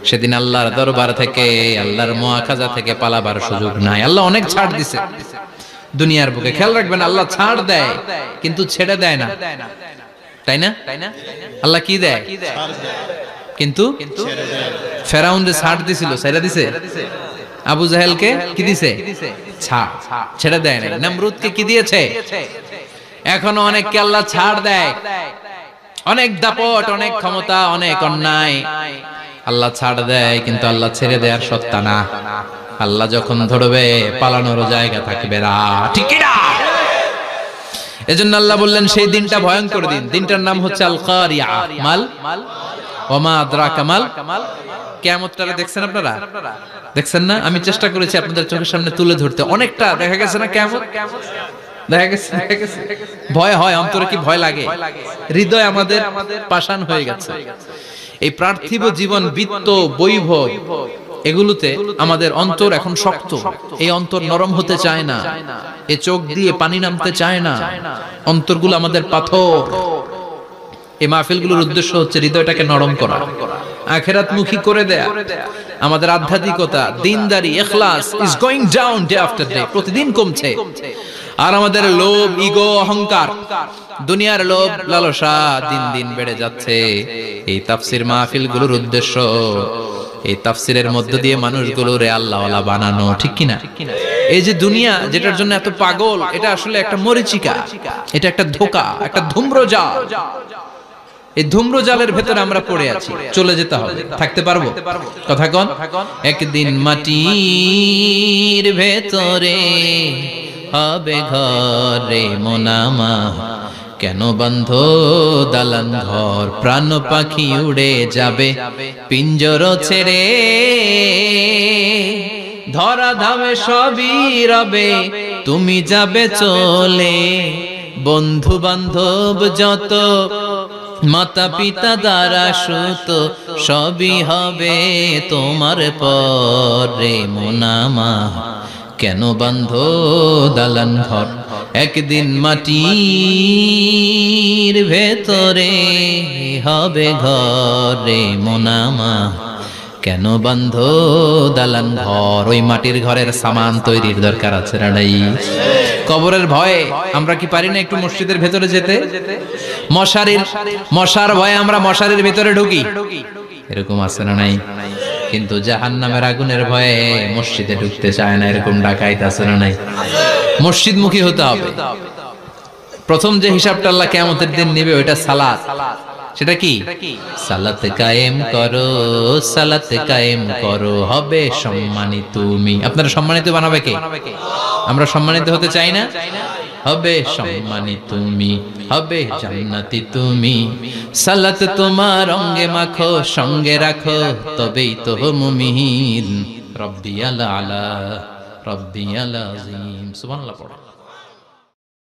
সেদিন আল্লাহর দরবার থেকে, আল্লাহর মুআখাজা থেকে পালাবার সুযোগ নাই। আল্লাহ অনেক ছাড় দিছে দুনিয়ার বুকে, খেয়াল রাখবেন, আল্লাহ ছাড় দেয় কিন্তু ছেড়ে দেয় না, তাই না? আল্লাহ কি দেয় কিন্তু ফেরাউনরে ছাড় দিছিল, ছেড়ে দিছে। আবু জাহেলকে কি দিছে? ছাড়, ছেড়ে দেয় না। নমরুদকে কি দিয়েছে? এখনো অনেককে আল্লাহ ছাড় দেয়। অনেক দাপট, অনেক ক্ষমতা, অনেক অন্যায় আল্লাহ ছাড় দেয়, কিন্তু আল্লাহ ছেড়ে দেওয়ার সত্তা না। আল্লাহ যখন ধরবে পালানোর জায়গা থাকবে না, ঠিক কি না? এজন্য আল্লাহ বললেন সেই দিনটা ভয়ঙ্কর দিন। দিনটার নাম হচ্ছে আল কারিয়া। মাল ওমা আদরাকা মাল। কিয়ামতটা দেখছেন আপনারা? দেখছেন না? আমি চেষ্টা করেছি আপনাদের চোখের সামনে তুলে ধরতে, অনেকটা দেখা গেছে না কিয়ামত? দেখা গেছে, ভয় হয়, অন্তরে কি ভয় লাগে? হৃদয় আমাদের পাষাণ হয়ে গেছে। এই পার্থিব জীবন, বিত্ত, বৈভব, এগুলোতে আমাদের অন্তর এখন শক্ত। এই অন্তর নরম হতে চায় না, এই চোখ দিয়ে পানি নামতে চায় না, অন্তরগুলো আমাদের পাথর। এই মাহফিলগুলোর উদ্দেশ্য হচ্ছে হৃদয়টাকে নরম করা, আখিরাতমুখী করে দেয়া। আমাদের আধ্যাত্মিকতা, দিনদারি, ইখলাস is going down day after day, প্রতিদিন কমছে। আর আমাদের লোভ, ইগো, অহংকার, দুনিয়ার লোভ, লালসা দিন দিন বেড়ে যাচ্ছে। এই তাফসীর মাহফিলগুলোর উদ্দেশ্য এই তাফসীরের মধ্য দিয়ে মানুষগুলোরে আল্লাহওয়ালা বানানো, ঠিক কিনা? এই যে দুনিয়া যেটার জন্য এত পাগল, এটা আসলে একটা মরিচিকা, এটা একটা ধোঁকা, একটা ধূম্রজাল। এই ধূম্রজালের ভেতরে আমরা পড়ে আছি, চলে যেতে হবে। থাকতে পারবো? কথা কন। একদিন মাটির ভেতরে হবে ঘরে মোনামা, কেন বন্ধ দালান ঘর, প্রাণ পাখি উড়ে যাবে পিঞ্জর ছেড়ে, ধরা ধামে সবই রবে, তুমি যাবে চলে, বন্ধু বান্ধব যত, মাতা পিতা দ্বারা সুত, সবই হবে তোমার পরে মোনামা, কেন বন্ধ দালান ঘর, একদিন মাটির ভেতরে হবে ঘরে মোনামা, কেন বন্ধ দালান ঘর। ওই মাটির ঘরের সামান তৈরির দরকার আছে না নাই? কবরের ভয়ে আমরা কি পারি না একটু মসজিদের ভেতরে যেতে? মশার ভয়ে আমরা মশারির ভেতরে ঢুকি, এরকম আছে না নাই? কিন্তু জাহান্নামের আগুনের ভয়ে মসজিদে ঢুকতে চায় না, এরকম ডাকাইত আছে না নাই? মসজিদমুখী হতে হবে। প্রথম যে হিসাবটা আল্লাহ কিয়ামতের দিন নেবে ওইটা সালাত। সেটা কি? সালাত কায়েম করো, সালাত কায়েম করো, হবে সম্মানিত তুমি। আপনারা সম্মানিত বানাবে কে? আমরা সম্মানিত হতে চাই না? হবে সম্মানিত তুমি, হবে জান্নাতি তুমি, সালাত তোমার অঙ্গে মাখো, সঙ্গে রাখো, তবেই তো মুমিন। রব্বিয়াল আলা, রব্বিয়াল আযীম। সুবহানাল্লাহ পড়ো।